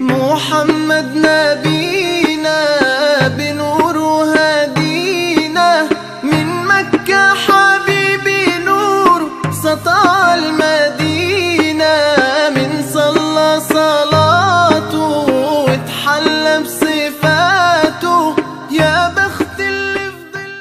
محمد نبينا بنور هدينا من مكة حبيبي نور سطع المدينة من صلى صلاته واتحلى بصفاته يا بخت اللي في ظله.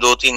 2-3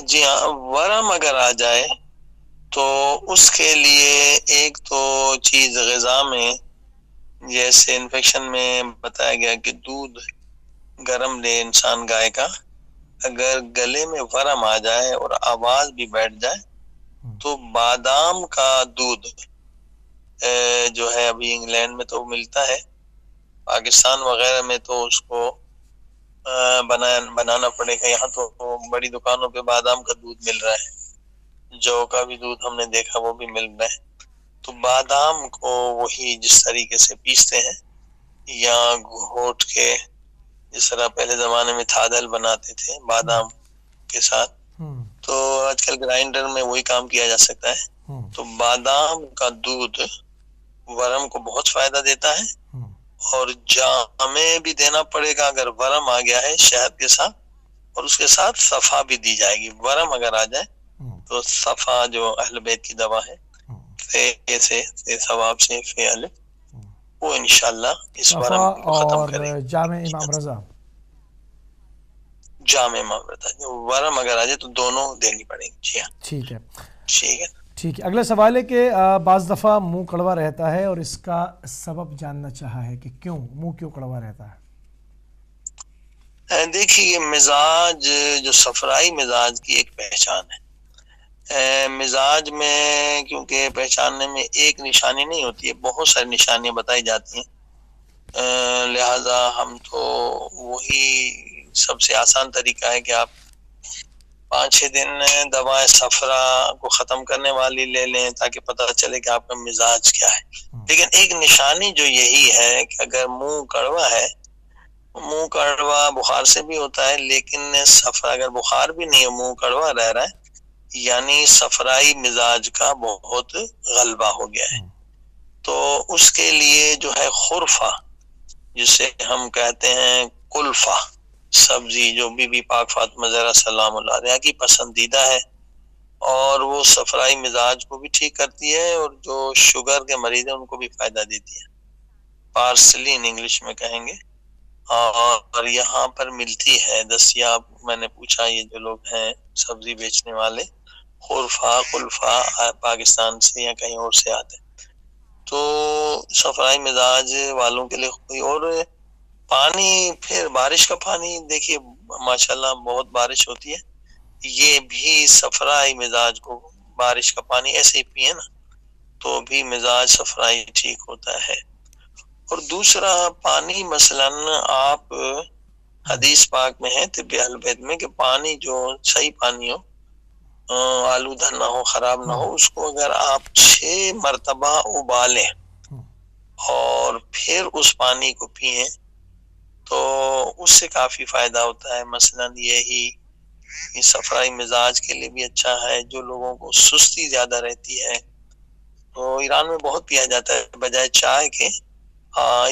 جی ہاں، ورم اگر آ جائے تو اس کے لیے ایک تو چیز غذا میں، جیسے انفیکشن میں بتایا گیا کہ دودھ گرم لے انسان گائے کا، اگر گلے میں ورم آ جائے اور آواز بھی بیٹھ جائے تو بادام کا دودھ جو ہے ابھی انگلینڈ میں تو ملتا ہے، پاکستان وغیرہ میں تو اس کو بنانا پڑے گا. یہاں تو بڑی دکانوں پہ بادام کا دودھ مل رہا ہے، جو کا بھی دودھ ہم نے دیکھا وہ بھی مل رہا ہے. تو بادام کو وہی جس طریقے سے پیستے ہیں یا گھوٹ کے، جس طرح پہلے زمانے میں تھادل بناتے تھے بادام کے ساتھ، تو آج کل گرائنڈر میں وہی کام کیا جا سکتا ہے. تو بادام کا دودھ ورم کو بہت فائدہ دیتا ہے، اور جامے بھی دینا پڑے گا اگر ورم آ گیا ہے شہد کے ساتھ، اور اس کے ساتھ صفا بھی دی جائے گی. ورم اگر آ جائے تو صفا جو اہل بیت کی دوا ہے، فے ثواب سے فے الف، وہ انشاءاللہ اس ورم کو ختم کرے اور جامع امام رضا، جامع امام رضا ورم اگر آ جائے تو دونوں دینی پڑیں گی. جی ہاں، ٹھیک ہے. ٹھیک ہے. ٹھیک ہے، اگلا سوال ہے کہ بعض دفعہ منہ کڑوا رہتا ہے اور اس کا سبب جاننا چاہا ہے کہ کیوں منہ کیوں کڑوا رہتا ہے. دیکھیے، یہ مزاج جو صفرائی مزاج کی ایک پہچان ہے. مزاج میں کیونکہ پہچاننے میں ایک نشانی نہیں ہوتی ہے، بہت ساری نشانیاں بتائی جاتی ہیں، لہذا ہم تو وہی سب سے آسان طریقہ ہے کہ آپ 5-6 دن دوائیں صفرا کو ختم کرنے والی لے لیں تاکہ پتہ چلے کہ آپ کا مزاج کیا ہے. لیکن ایک نشانی جو یہی ہے کہ اگر منہ کڑوا ہے، منہ کڑوا بخار سے بھی ہوتا ہے، لیکن صفرا اگر بخار بھی نہیں ہے، منہ کڑوا رہ رہا ہے، یعنی صفرائی مزاج کا بہت غلبہ ہو گیا ہے. تو اس کے لیے جو ہے خرفہ، جسے ہم کہتے ہیں کلفہ سبزی، جو بی بی پاک فاطمہ زہرا سلام اللہ علیہا کی پسندیدہ ہے، اور وہ صفرائی مزاج کو بھی ٹھیک کرتی ہے، اور جو شوگر کے مریض ہیں ان کو بھی فائدہ دیتی ہے. پارسلین انگلش میں کہیں گے، اور یہاں پر ملتی ہے دستیاب. میں نے پوچھا یہ جو لوگ ہیں سبزی بیچنے والے، خرفہ کلفہ پاکستان سے یا کہیں اور سے آتے ہیں. تو صفرائی مزاج والوں کے لیے کوئی اور پانی، پھر بارش کا پانی، دیکھیے ماشاءاللہ بہت بارش ہوتی ہے، یہ بھی صفرائی مزاج کو، بارش کا پانی ایسے ہی پیے نا تو بھی مزاج صفرائی ٹھیک ہوتا ہے. اور دوسرا پانی، مثلا آپ حدیث پاک میں ہے طب اہل بیت میں کہ پانی جو صحیح پانی ہو، آلودہ نہ ہو، خراب نہ ہو، اس کو اگر آپ 6 مرتبہ ابالیں اور پھر اس پانی کو پئیں تو اس سے کافی فائدہ ہوتا ہے. مثلا یہی صفرائی مزاج کے لیے بھی اچھا ہے. جو لوگوں کو سستی زیادہ رہتی ہے، تو ایران میں بہت پیا جاتا ہے بجائے چائے کے،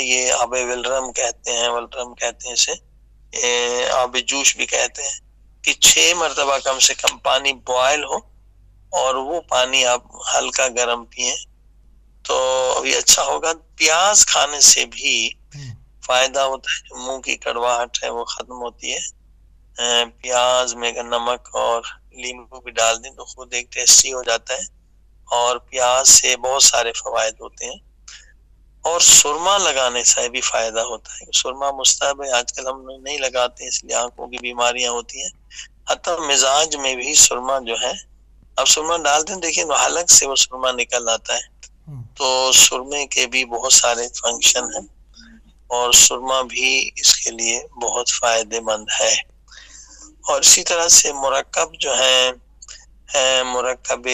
یہ آب ولرم کہتے ہیں، ولرم کہتے ہیں اسے، آب جوش بھی کہتے ہیں، کہ 6 مرتبہ کم سے کم پانی بوائل ہو اور وہ پانی آپ ہلکا گرم پیئیں تو یہ اچھا ہوگا. پیاز کھانے سے بھی فائدہ ہوتا ہے، جو منہ کی کڑواہٹ ہے وہ ختم ہوتی ہے. پیاز میں اگر نمک اور لیموں بھی ڈال دیں تو خود ایک ٹیسٹی ہو جاتا ہے، اور پیاز سے بہت سارے فوائد ہوتے ہیں. اور سرما لگانے سے بھی فائدہ ہوتا ہے. سرما مستحب ہے، آج کل ہم نہیں لگاتے اس لیے آنکھوں کی بیماریاں ہوتی ہیں. حتی مزاج میں بھی سرما جو ہے، اب سرما ڈالتے ہیں، دیکھیں حلق سے وہ سرما نکل آتا ہے، تو سرمے کے بھی بہت سارے فنکشن ہیں، اور سرما بھی اس کے لیے بہت فائدہ مند ہے. اور اسی طرح سے مرکب جو ہے، مرکب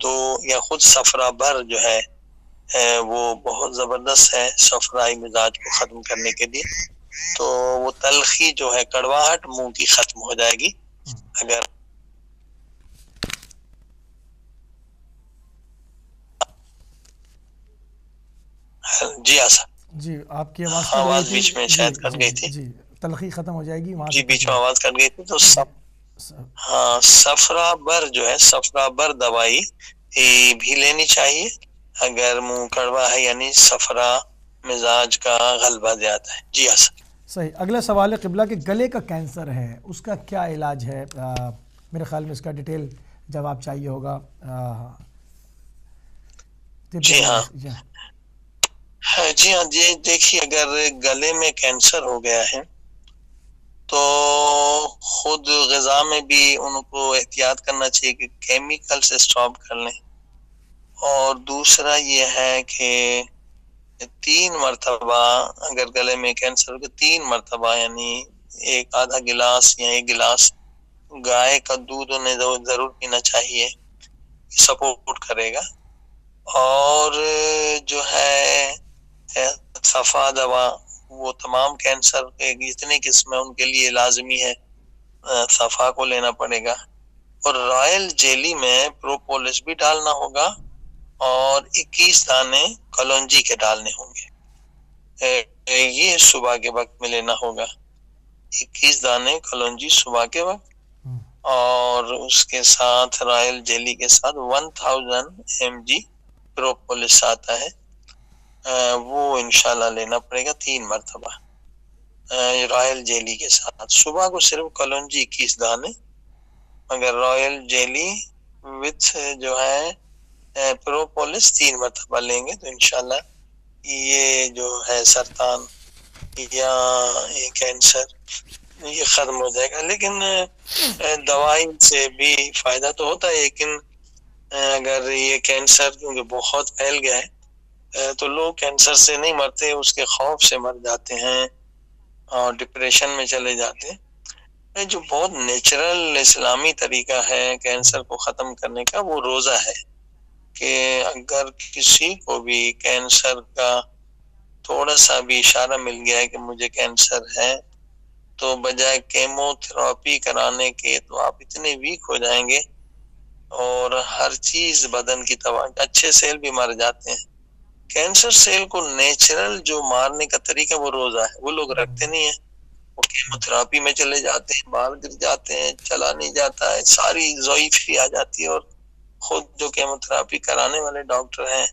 2 یا خود صفرا بر جو ہے وہ بہت زبردست ہے صفرائی مزاج کو ختم کرنے کے لیے. تو وہ تلخی جو ہے، کڑواہٹ منہ کی ختم ہو جائے گی اگر جی ہاں سر. جی آپ کی آواز آواز بیچ میں شاید کٹ گئی تھی. جی تلخی ختم ہو جائے گی وہاں جی بیچ میں آواز کٹ گئی تھی. تو ہاں، صفرا بر جو ہے، صفرا بر دوائی بھی لینی چاہیے اگر منہ کڑوا ہے، یعنی صفرا مزاج کا غلبہ زیادہ ہے. جی ہاں سر. صحیح. اگلا سوال ہے قبلہ کہ گلے کا کینسر ہے، اس کا کیا علاج ہے؟ میرے خیال میں اس کا ڈیٹیل جواب چاہیے ہوگا. جی ہاں جی دیکھیے، اگر گلے میں کینسر ہو گیا ہے تو خود غذا میں بھی ان کو احتیاط کرنا چاہیے کہ کیمیکل سے اسٹاپ کر لیں. اور دوسرا یہ ہے کہ 3 مرتبہ اگر گلے میں کینسر ہو گیا 3 مرتبہ یعنی ایک آدھا گلاس یا 1 گلاس گائے کا دودھ انہیں ضرور پینا چاہیے، سپورٹ کرے گا. اور جو ہے صفا دوا، وہ تمام کینسر کے جتنے قسم ہیں ان کے لیے لازمی ہے، صفا کو لینا پڑے گا. اور رائل جیلی میں پروپولس بھی ڈالنا ہوگا اور 21 دانے کلونجی کے ڈالنے ہوں گے. یہ صبح کے وقت میں لینا ہوگا، 21 دانے کلونجی صبح کے وقت، اور اس کے ساتھ رائل جیلی کے ساتھ 1000 mg پروپولس آتا ہے، وہ انشاءاللہ لینا پڑے گا 3 مرتبہ رائل جیلی کے ساتھ. صبح کو صرف کلونجی 21 دانے، مگر رائل جیلی وتھ جو ہے پروپولس 3 مرتبہ لیں گے تو انشاءاللہ یہ جو ہے سرطان یا یہ کینسر یہ ختم ہو جائے گا. لیکن دوائی سے بھی فائدہ تو ہوتا ہے، لیکن اگر یہ کینسر کیونکہ بہت پھیل گیا ہے تو لوگ کینسر سے نہیں مرتے، اس کے خوف سے مر جاتے ہیں اور ڈپریشن میں چلے جاتے ہیں. جو بہت نیچرل اسلامی طریقہ ہے کینسر کو ختم کرنے کا وہ روزہ ہے، کہ اگر کسی کو بھی کینسر کا تھوڑا سا بھی اشارہ مل گیا ہے کہ مجھے کینسر ہے تو بجائے کیمو تھراپی کرانے کے تو آپ اتنے ویک ہو جائیں گے اور ہر چیز بدن کی اچھے سیل بھی مر جاتے ہیں. کینسر سیل کو نیچرل جو مارنے کا طریقہ وہ روزہ ہے. وہ لوگ رکھتے نہیں ہیں، وہ کیمو تھراپی میں چلے جاتے ہیں، بال گر جاتے ہیں، چلا نہیں جاتا ہے، ساری ضعیفی آ جاتی ہے. اور خود جو کیمو تھراپی کرانے والے ڈاکٹر ہیں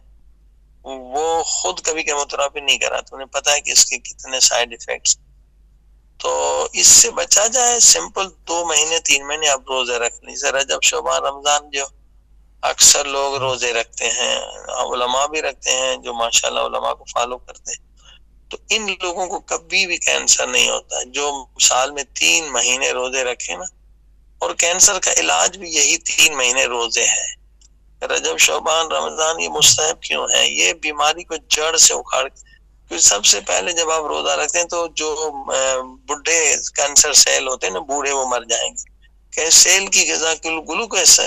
وہ خود کبھی کیمو تھراپی نہیں کراتے، انہیں پتا ہے کہ اس کے کتنے سائیڈ ایفیکٹس. تو اس سے بچا جائے سمپل 2 مہینے 3 مہینے آپ روزے رکھ لیں. رجب شعبان رمضان جو اکثر لوگ روزے رکھتے ہیں، علماء بھی رکھتے ہیں جو ماشاءاللہ علماء کو فالو کرتے ہیں، تو ان لوگوں کو کبھی بھی کینسر نہیں ہوتا جو سال میں 3 مہینے روزے رکھے نا. اور کینسر کا علاج بھی یہی 3 مہینے روزے ہیں. رجب شعبان رمضان یہ مستحب کیوں ہے؟ یہ بیماری کو جڑ سے اکھاڑ، کیونکہ سب سے پہلے جب آپ روزہ رکھتے ہیں تو جو بڈھے کینسر سیل ہوتے ہیں نا بوڑھے، وہ مر جائیں گے. کہ سیل کی غذا گلوکوز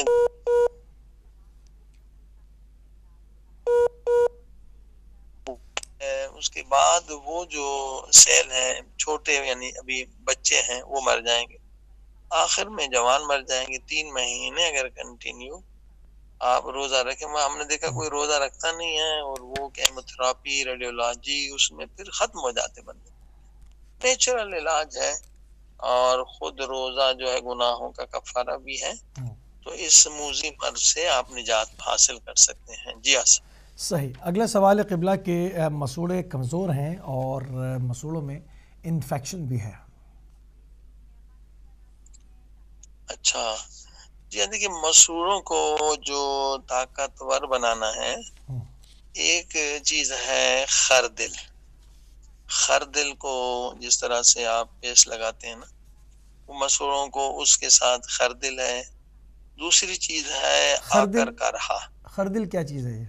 اس کے بعد وہ جو سیل ہیں چھوٹے یعنی ابھی بچے ہیں وہ مر جائیں گے، آخر میں جوان مر جائیں گے. 3 مہینے اگر کنٹینیو آپ روزہ رکھیں. ہم نے دیکھا کوئی روزہ رکھتا نہیں ہے اور وہ کیمو تھراپی ریڈیولوجی اس میں پھر ختم ہو جاتے بندے. نیچرل علاج ہے اور خود روزہ جو ہے گناہوں کا کفارہ بھی ہے، تو اس موذی مرض سے آپ نجات حاصل کر سکتے ہیں. جی آسان صحیح. اگلا سوال قبلہ کے مسوڑے کمزور ہیں اور مسوڑوں میں انفیکشن بھی ہے. اچھا جی دیکھیے، مسوڑوں کو جو طاقتور بنانا ہے ایک چیز ہے خردل. خردل کو جس طرح سے آپ پیسٹ لگاتے ہیں نا، وہ مسوڑوں کو اس کے ساتھ خردل ہے. دوسری چیز ہے آکر کا رہا. خردل کیا چیز ہے؟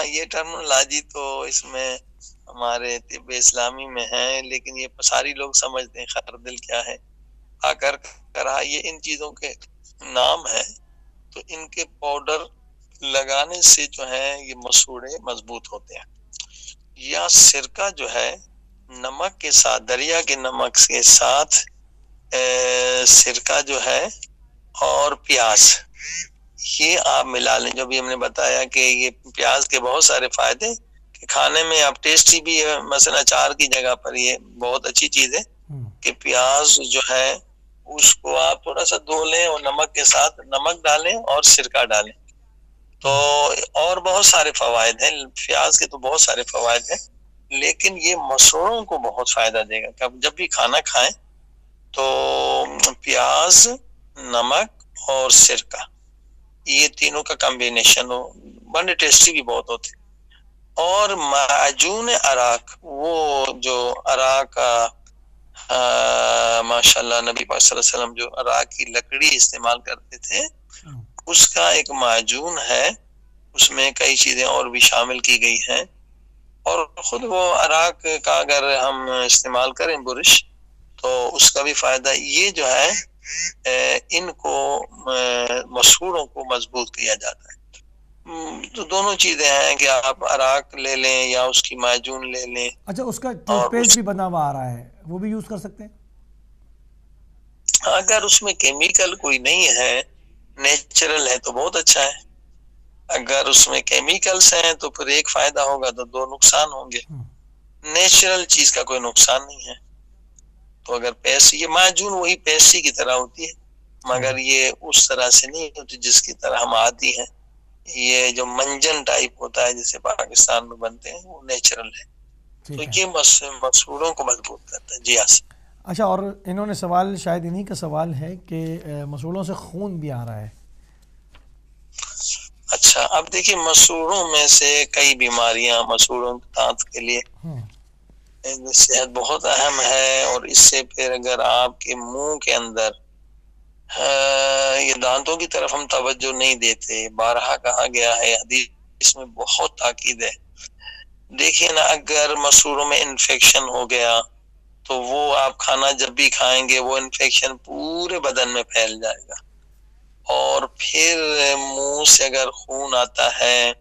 یہ ٹرمنالوجی تو اس میں ہمارے طب اسلامی میں ہے، لیکن یہ ساری لوگ سمجھتے ہیں خردل کیا ہے، آکر کا رہا، یہ ان چیزوں کے نام ہے. تو ان کے پاؤڈر لگانے سے جو ہے یہ مسوڑے مضبوط ہوتے ہیں. یا سرکہ جو ہے نمک کے ساتھ، دریا کے نمک کے ساتھ سرکہ جو ہے اور پیاز، یہ آپ ملا لیں. جو بھی ہم نے بتایا کہ یہ پیاز کے بہت سارے فائدے، کہ کھانے میں آپ ٹیسٹی بھی ہے، مثلا اچار کی جگہ پر یہ بہت اچھی چیز ہے کہ پیاز جو ہے اس کو آپ تھوڑا سا دھو لیں اور نمک کے ساتھ نمک ڈالیں اور سرکہ ڈالیں، تو اور بہت سارے فوائد ہیں. پیاز کے تو بہت سارے فوائد ہیں، لیکن یہ مسوڑوں کو بہت فائدہ دے گا. کہ جب بھی کھانا کھائیں تو پیاز، نمک اور سرکہ، یہ تینوں کا کمبینیشن ہو، بڑے ٹیسٹی بھی بہت ہوتے. اور معجون اراک، وہ جو اراک ماشاء اللہ نبی پاک صلی اللہ علیہ وسلم جو اراک کی لکڑی استعمال کرتے تھے، اس کا ایک معجون ہے، اس میں کئی چیزیں اور بھی شامل کی گئی ہیں. اور خود وہ اراک کا اگر ہم استعمال کریں برش تو اس کا بھی فائدہ. یہ جو ہے ان کو مسوڑوں کو مضبوط کیا جاتا ہے. تو دونوں چیزیں ہیں کہ آپ اراک لے لیں یا اس کی معجون لے لیں. اچھا، اس کا ٹوتھ پیسٹ بھی بنا ہوا آ رہا ہے، وہ بھی یوز کر سکتے ہیں؟ اگر اس میں کیمیکل کوئی نہیں ہے، نیچرل ہے تو بہت اچھا ہے. اگر اس میں کیمیکلز ہیں تو پھر ایک فائدہ ہوگا تو دو نقصان ہوں گے. نیچرل چیز کا کوئی نقصان نہیں ہے. تو اگر پیسٹ، یہ معجون وہی پیسٹی کی طرح ہوتی ہے، مگر یہ اس طرح سے نہیں ہوتی جس کی طرح ہم عادی ہیں. یہ جو منجن ٹائپ ہوتا ہے جیسے پاکستان میں بنتے ہیں، وہ نیچرل ہے. تو یہ مسوڑوں کو مضبوط کرتا ہے. جی ہاں. اچھا، اور انہوں نے سوال، شاید انہی کا سوال ہے کہ مسوڑوں سے خون بھی آ رہا ہے. اچھا، اب دیکھیے مسوڑوں میں سے کئی بیماریاں، مسوڑوں دانت کے لیے صحت بہت اہم ہے. اور اس سے پھر اگر آپ کے منہ کے اندر یہ دانتوں کی طرف ہم توجہ نہیں دیتے، بارہا کہا گیا ہے حدیث میں، بہت تاکید ہے. دیکھیے نا، اگر مسوڑوں میں انفیکشن ہو گیا تو وہ آپ کھانا جب بھی کھائیں گے وہ انفیکشن پورے بدن میں پھیل جائے گا. اور پھر منہ سے اگر خون آتا ہے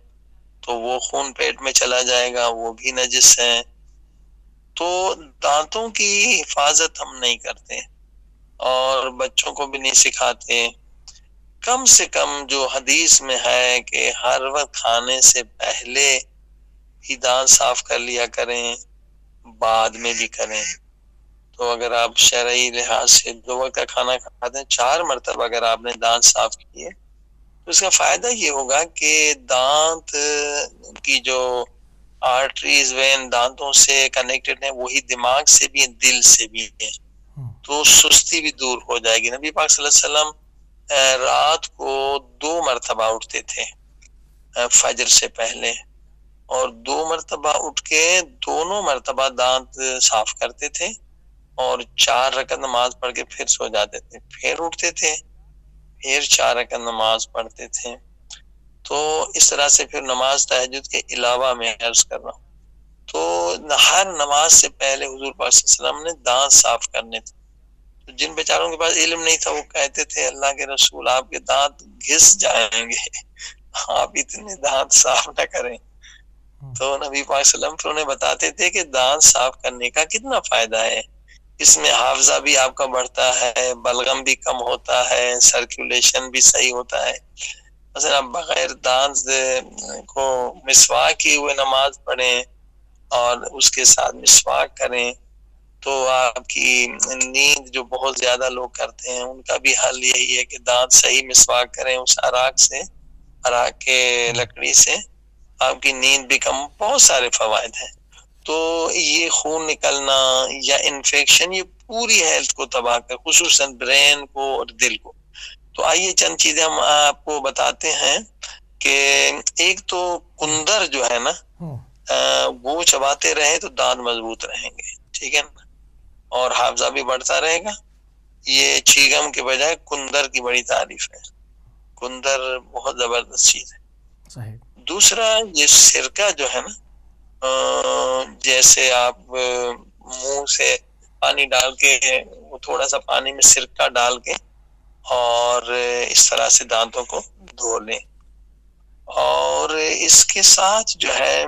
تو وہ خون پیٹ میں چلا جائے گا، وہ بھی نجس ہے. تو دانتوں کی حفاظت ہم نہیں کرتے اور بچوں کو بھی نہیں سکھاتے. کم سے کم جو حدیث میں ہے کہ ہر وقت کھانے سے پہلے ہی دانت صاف کر لیا کریں، بعد میں بھی کریں. تو اگر آپ شرعی لحاظ سے 2 وقت کا کھانا کھاتے ہیں، 4 مرتبہ اگر آپ نے دانت صاف کیے تو اس کا فائدہ یہ ہوگا کہ دانت کی جو آرٹریز، وین دانتوں سے کنیکٹڈ ہیں، وہی دماغ سے بھی، دل سے بھی ہیں. تو سستی بھی دور ہو جائے گی. نبی پاک صلی اللہ علیہ وسلم رات کو 2 مرتبہ اٹھتے تھے فجر سے پہلے، اور 2 مرتبہ اٹھ کے دونوں مرتبہ دانت صاف کرتے تھے اور 4 رکعت نماز پڑھ کے پھر سو جاتے تھے. پھر اٹھتے تھے، پھر 4 رکعت نماز پڑھتے تھے. تو اس طرح سے پھر نماز تہجد کے علاوہ میں عرض کر رہا ہوں، تو ہر نماز سے پہلے حضور پاک صلی اللہ علیہ وسلم نے دانت صاف کرنے تھے. تو جن بیچاروں کے پاس علم نہیں تھا وہ کہتے تھے اللہ کے رسول آپ کے دانت گھس جائیں گے، آپ اتنے دانت صاف نہ کریں. تو نبی پاک صلی اللہ علیہ وسلم پھر انہیں بتاتے تھے کہ دانت صاف کرنے کا کتنا فائدہ ہے. اس میں حافظہ بھی آپ کا بڑھتا ہے، بلغم بھی کم ہوتا ہے، سرکولیشن بھی صحیح ہوتا ہے. مثلا بغیر دانت کو مسواک کیے ہوئے نماز پڑھیں اور اس کے ساتھ مسواک کریں تو آپ کی نیند جو بہت زیادہ لوگ کرتے ہیں ان کا بھی حل یہی ہے کہ دانت صحیح مسواک کریں اس اراک سے، اراک کے لکڑی سے، آپ کی نیند بھی کم. بہت سارے فوائد ہیں. تو یہ خون نکلنا یا انفیکشن یہ پوری ہیلتھ کو تباہ کر، خصوصاً برین کو اور دل کو. تو آئیے چند چیزیں ہم آپ کو بتاتے ہیں کہ ایک تو کندر جو ہے نا وہ چباتے رہے تو دانت مضبوط رہیں گے، ٹھیک ہے نا، اور حافظہ بھی بڑھتا رہے گا. یہ چیگم کے بجائے کندر کی بڑی تعریف ہے. کندر بہت زبردست چیز ہے. صحیح. دوسرا یہ سرکہ جو ہے نا، جیسے آپ منہ سے پانی ڈال کے، وہ تھوڑا سا پانی میں سرکہ ڈال کے اور اس طرح سے دانتوں کو دھو لیں. اور اس کے ساتھ جو ہے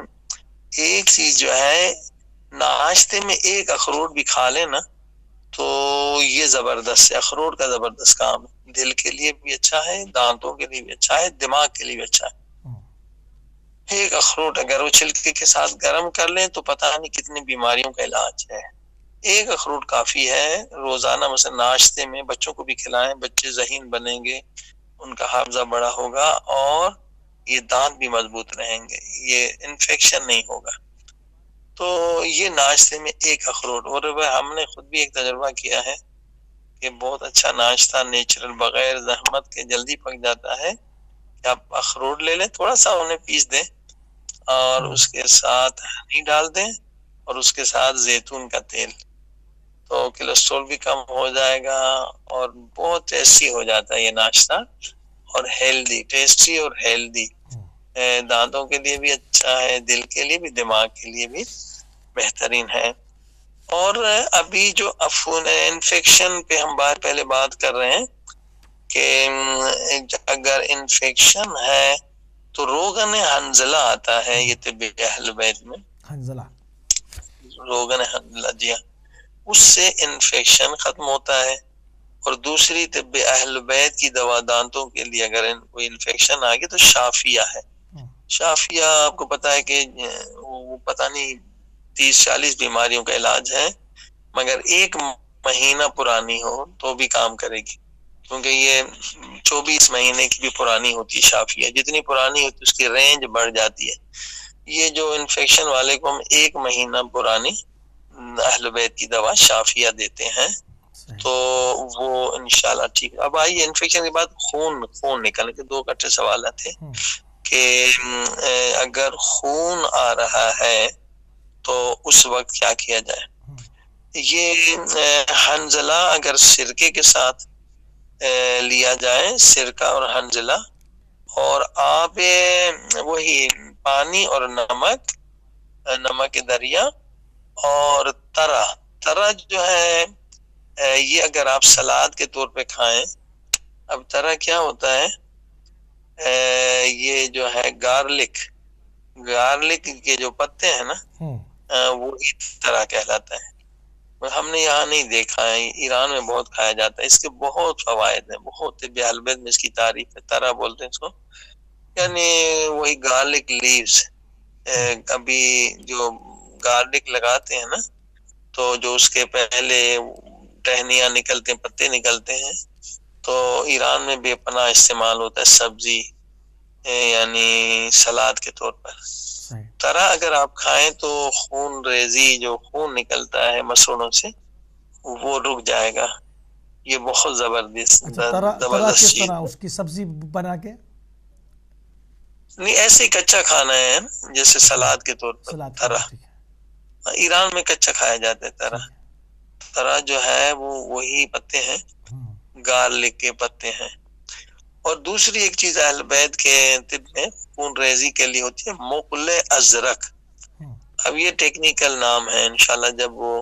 ایک چیز جو ہے، ناشتے میں 1 اخروٹ بھی کھا لیں نا تو یہ زبردست ہے. اخروٹ کا زبردست کام ہے، دل کے لیے بھی اچھا ہے، دانتوں کے لیے بھی اچھا ہے، دماغ کے لیے بھی اچھا ہے. 1 اخروٹ اگر وہ چھلکے کے ساتھ گرم کر لیں تو پتہ نہیں کتنی بیماریوں کا علاج ہے. 1 اخروٹ کافی ہے. روزانہ مثلا ناشتے میں بچوں کو بھی کھلائیں، بچے ذہین بنیں گے، ان کا حافظہ بڑا ہوگا اور یہ دانت بھی مضبوط رہیں گے، یہ انفیکشن نہیں ہوگا. تو یہ ناشتے میں 1 اخروٹ. اور ہم نے خود بھی ایک تجربہ کیا ہے کہ بہت اچھا ناشتہ نیچرل بغیر زحمت کے جلدی پک جاتا ہے کہ آپ اخروٹ لے لیں، تھوڑا سا انہیں پیس دیں اور اس کے ساتھ ہنی ڈال دیں اور اس کے ساتھ زیتون کا تیل، تو کولیسٹرول بھی کم ہو جائے گا اور بہت ٹیسٹی ہو جاتا ہے یہ ناشتہ، اور ہیلدی، ٹیسٹی اور ہیلدی، دانتوں کے لیے بھی اچھا ہے، دل کے لیے بھی، دماغ کے لیے بھی بہترین ہے۔ اور ابھی جو انفیکشن پہ ہم پہلے بات کر رہے ہیں کہ اگر انفیکشن ہے تو روغن حنظلہ آتا ہے، یہ طب اہل بیت میں حنظلہ، روغن حنظلہ، جی ہاں، اس سے انفیکشن ختم ہوتا ہے۔ اور دوسری طب اہل بیت کی دوا دانتوں کے لیے اگر کوئی انفیکشن آ گئی تو شافیہ ہے۔ شافیہ آپ کو پتا ہے کہ وہ پتہ نہیں 30-40 بیماریوں کا علاج ہے، مگر 1 مہینہ پرانی ہو تو بھی کام کرے گی، کیونکہ یہ 24 مہینے کی بھی پرانی ہوتی ہے شافیہ، جتنی پرانی ہوتی ہے اس کی رینج بڑھ جاتی ہے۔ یہ جو انفیکشن والے کو ہم 1 مہینہ پرانی اہل بیت کی دوا شافیہ دیتے ہیں تو وہ انشاءاللہ ٹھیک۔ اب آئیے انفیکشن کے بعد خون نکلنے کے 2 اکٹھے سوالات تھے کہ اگر خون آ رہا ہے تو اس وقت کیا کیا جائے۔ یہ حنظلہ اگر سرکے کے ساتھ لیا جائے، سرکہ اور حنظلہ، اور آب وہی پانی اور نمک دریا اور ترا جو ہے یہ اگر آپ سلاد کے طور پہ کھائیں۔ اب ترا کیا ہوتا ہے، یہ جو ہے گارلک کے جو پتے ہیں نا وہ ترا کہلاتا ہے۔ ہم نے یہاں نہیں دیکھا ہے، ایران میں بہت کھایا جاتا ہے، اس کے بہت فوائد ہیں، بہت طب اہل بیت میں اس کی تعریف ہے۔ ترا بولتے ہیں اس کو، یعنی وہی گارلک لیوز۔ ابھی جو گارلک لگاتے ہیں نا تو جو اس کے پہلے ٹہنیاں نکلتے ہیں، پتے نکلتے ہیں، تو ایران میں بے پناہ استعمال ہوتا ہے سبزی، یعنی سلاد کے طور پر۔ ترا اگر آپ کھائیں تو خون ریزی، جو خون نکلتا ہے مسوڑوں سے، وہ رک جائے گا۔ یہ بہت زبردست چیز۔ اس کی سبزی بنا کے نہیں، ایسے ہی کچا کھانا ہے جیسے سلاد کے طور پر۔ ترا ایران میں کچا کھایا جاتا ہے۔ ترا جو ہے وہ وہی پتے ہیں، گارلک کے پتے ہیں۔ اور دوسری ایک چیز اہل بیت کے طب میں خون ریزی کے لیے ہوتی ہے، مقل ازرق۔ اب یہ ٹیکنیکل نام ہے، انشاءاللہ جب وہ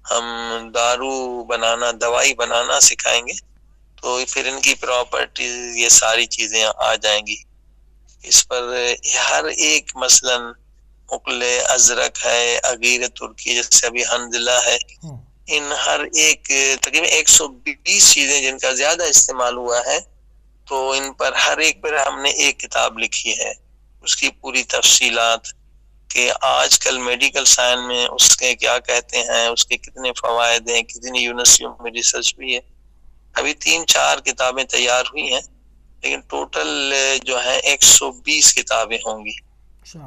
ہم دوائی بنانا سکھائیں گے تو پھر ان کی پراپرٹیز یہ ساری چیزیں آ جائیں گی اس پر۔ ہر ایک مثلا مقل ازرق ہے، عقیر ترکی، جیسے ابھی حنظلہ ہے، ان ہر ایک تقریباً 120 چیزیں جن کا زیادہ استعمال ہوا ہے، تو ان پر ہر ایک پر ہم نے ایک کتاب لکھی ہے، اس کی پوری تفصیلات کہ آج کل میڈیکل سائنس میں اس کے کیا کہتے ہیں، اس کے کتنے فوائد ہیں، کتنی یونیورسٹیوں میں ریسرچ بھی ہے۔ ابھی 3-4 کتابیں تیار ہوئی ہیں، لیکن ٹوٹل جو ہے 120 کتابیں ہوں گی۔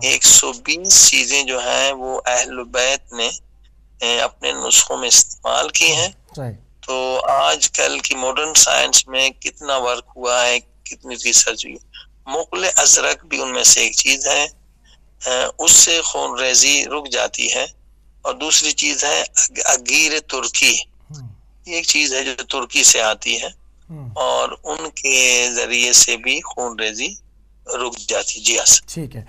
120 چیزیں جو ہیں وہ اہل بیت نے اپنے نسخوں میں استعمال کی ہیں۔ تو آج کل کی ماڈرن سائنس میں کتنا ورک ہوا ہے، کتنی ریسرچ ہوئی۔ مقل ازرق بھی ان میں سے ایک چیز ہے، اس سے خون ریزی رک جاتی ہے۔ اور دوسری چیز ہے عقیر ترکی، یہ ایک چیز ہے جو ترکی سے آتی ہے اور ان کے ذریعے سے بھی خون ریزی رک جاتی۔ جی ہاں، ٹھیک ہے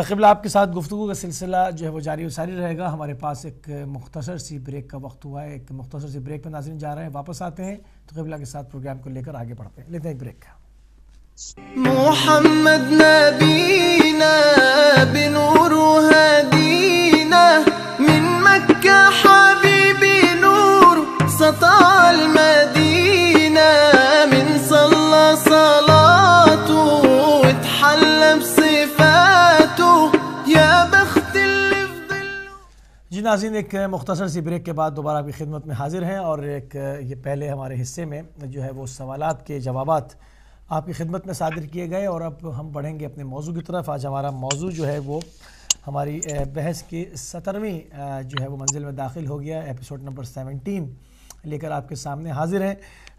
قبلہ، آپ کے ساتھ گفتگو کا سلسلہ جو ہے وہ جاری و ساری رہے گا۔ ہمارے پاس ایک مختصر سی بریک کا وقت ہوا ہے، ایک مختصر سی بریک پہ ناظرین جا رہے ہیں، واپس آتے ہیں تو قبلہ کے ساتھ پروگرام کو لے کر آگے بڑھتے ہیں۔ لیتے ہیں ایک بریک۔ محمد نبینا بنور هدینا من مکہ حبیبی نور سطع المدینہ من صلی صلاته اتحل بصفاته یا بخت اللي في ظل۔ جی ناظرین، ایک مختصر سی بریک کے بعد دوبارہ آپ کی خدمت میں حاضر ہیں، اور ایک یہ پہلے ہمارے حصے میں جو ہے وہ سوالات کے جوابات آپ کی خدمت میں صادر کیے گئے، اور اب ہم بڑھیں گے اپنے موضوع کی طرف۔ آج ہمارا موضوع جو ہے وہ ہماری بحث کی 17ویں جو ہے وہ منزل میں داخل ہو گیا، ایپیسوڈ نمبر 17 لے کر آپ کے سامنے حاضر ہیں۔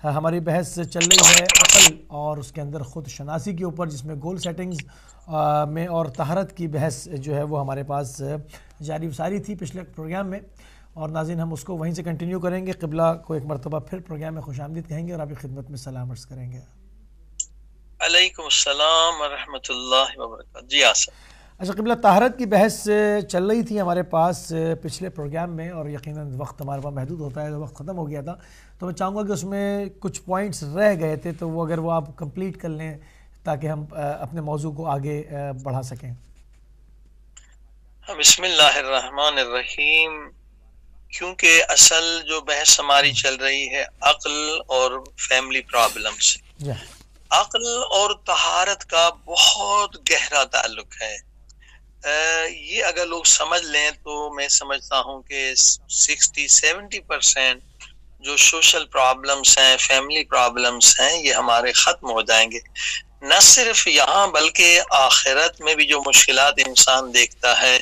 ہماری بحث چل رہی ہے عقل اور اس کے اندر خود شناسی کے اوپر، جس میں گول سیٹنگز میں اور طہارت کی بحث جو ہے وہ ہمارے پاس جاری ساری تھی پچھلے پروگرام میں، اور ناظرین ہم اس کو وہیں سے کنٹینیو کریں گے۔ قبلہ کو ایک مرتبہ پھر پروگرام میں خوش آمدید کہیں گے اور آپ کی خدمت میں سلام عرض کریں گے۔ علیکم السلام ورحمۃ اللہ وبرکاتہ۔ جی آسف۔ اچھا قبلہ، طہارت کی بحث چل رہی تھی ہمارے پاس پچھلے پروگرام میں، اور یقیناً وقت ہمارے پاس محدود ہوتا ہے، تو وقت ختم ہو گیا تھا، تو میں چاہوں گا کہ اس میں کچھ پوائنٹس رہ گئے تھے، تو وہ اگر وہ آپ کمپلیٹ کر لیں تاکہ ہم اپنے موضوع کو آگے بڑھا سکیں۔ بسم اللہ الرحمن الرحیم۔ کیونکہ اصل جو بحث ہماری چل رہی ہے عقل اور فیملی پرابلمس، عقل اور طہارت کا بہت گہرا تعلق ہے۔ یہ اگر لوگ سمجھ لیں تو میں سمجھتا ہوں کہ 60-70% جو سوشل پرابلمس ہیں، فیملی پرابلمس ہیں، یہ ہمارے ختم ہو جائیں گے۔ نہ صرف یہاں بلکہ آخرت میں بھی جو مشکلات انسان دیکھتا ہے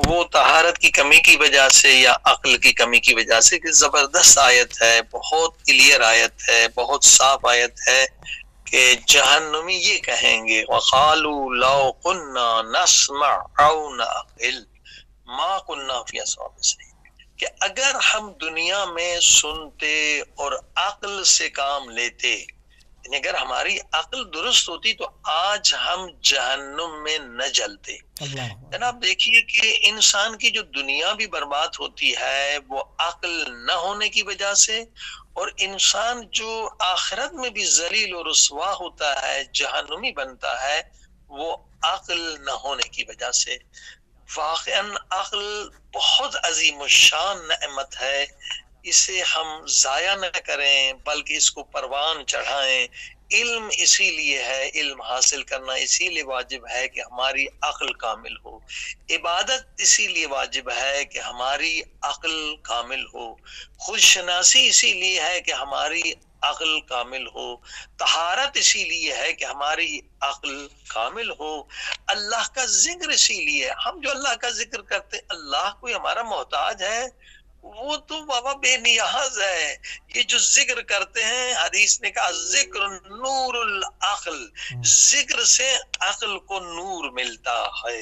وہ طہارت کی کمی کی وجہ سے یا عقل کی کمی کی وجہ سے۔ کہ زبردست آیت ہے، بہت کلیئر آیت ہے، بہت صاف آیت ہے کہ جہنمی یہ کہیں گے وَقَالُوا لَوْ كُنَّا نَسْمَعْ أَوْ نَعْقِلُ مَا كُنَّا فِي أَصْحَابِ السَّعِيرِ، کہ اگر ہم دنیا میں سنتے اور عقل سے کام لیتے، یعنی اگر ہماری عقل درست ہوتی تو آج ہم جہنم میں نہ جلتے۔ جناب دیکھیے کہ انسان کی جو دنیا بھی برباد ہوتی ہے وہ عقل نہ ہونے کی وجہ سے، اور انسان جو آخرت میں بھی ذلیل و رسوا ہوتا ہے، جہنمی بنتا ہے، وہ عقل نہ ہونے کی وجہ سے۔ واقعاً عقل بہت عظیم الشان نعمت ہے، اسے ہم ضائع نہ کریں بلکہ اس کو پروان چڑھائیں۔ علم اسی لیے ہے، علم حاصل کرنا اسی لیے واجب ہے کہ ہماری عقل کامل ہو، عبادت اسی لیے واجب ہے کہ ہماری عقل کامل ہو، خود شناسی اسی لیے ہے کہ ہماری عقل کامل ہو، طہارت اسی لیے ہے کہ ہماری عقل کامل ہو، اللہ کا ذکر اسی لیے۔ ہم جو اللہ کا ذکر کرتے، اللہ کوئی ہمارا محتاج ہے؟ وہ تو بابا بے نیاز ہے۔ یہ جو ذکر کرتے ہیں، حدیث نے کہا ذکر نور العقل، ذکر سے عقل کو نور ملتا ہے۔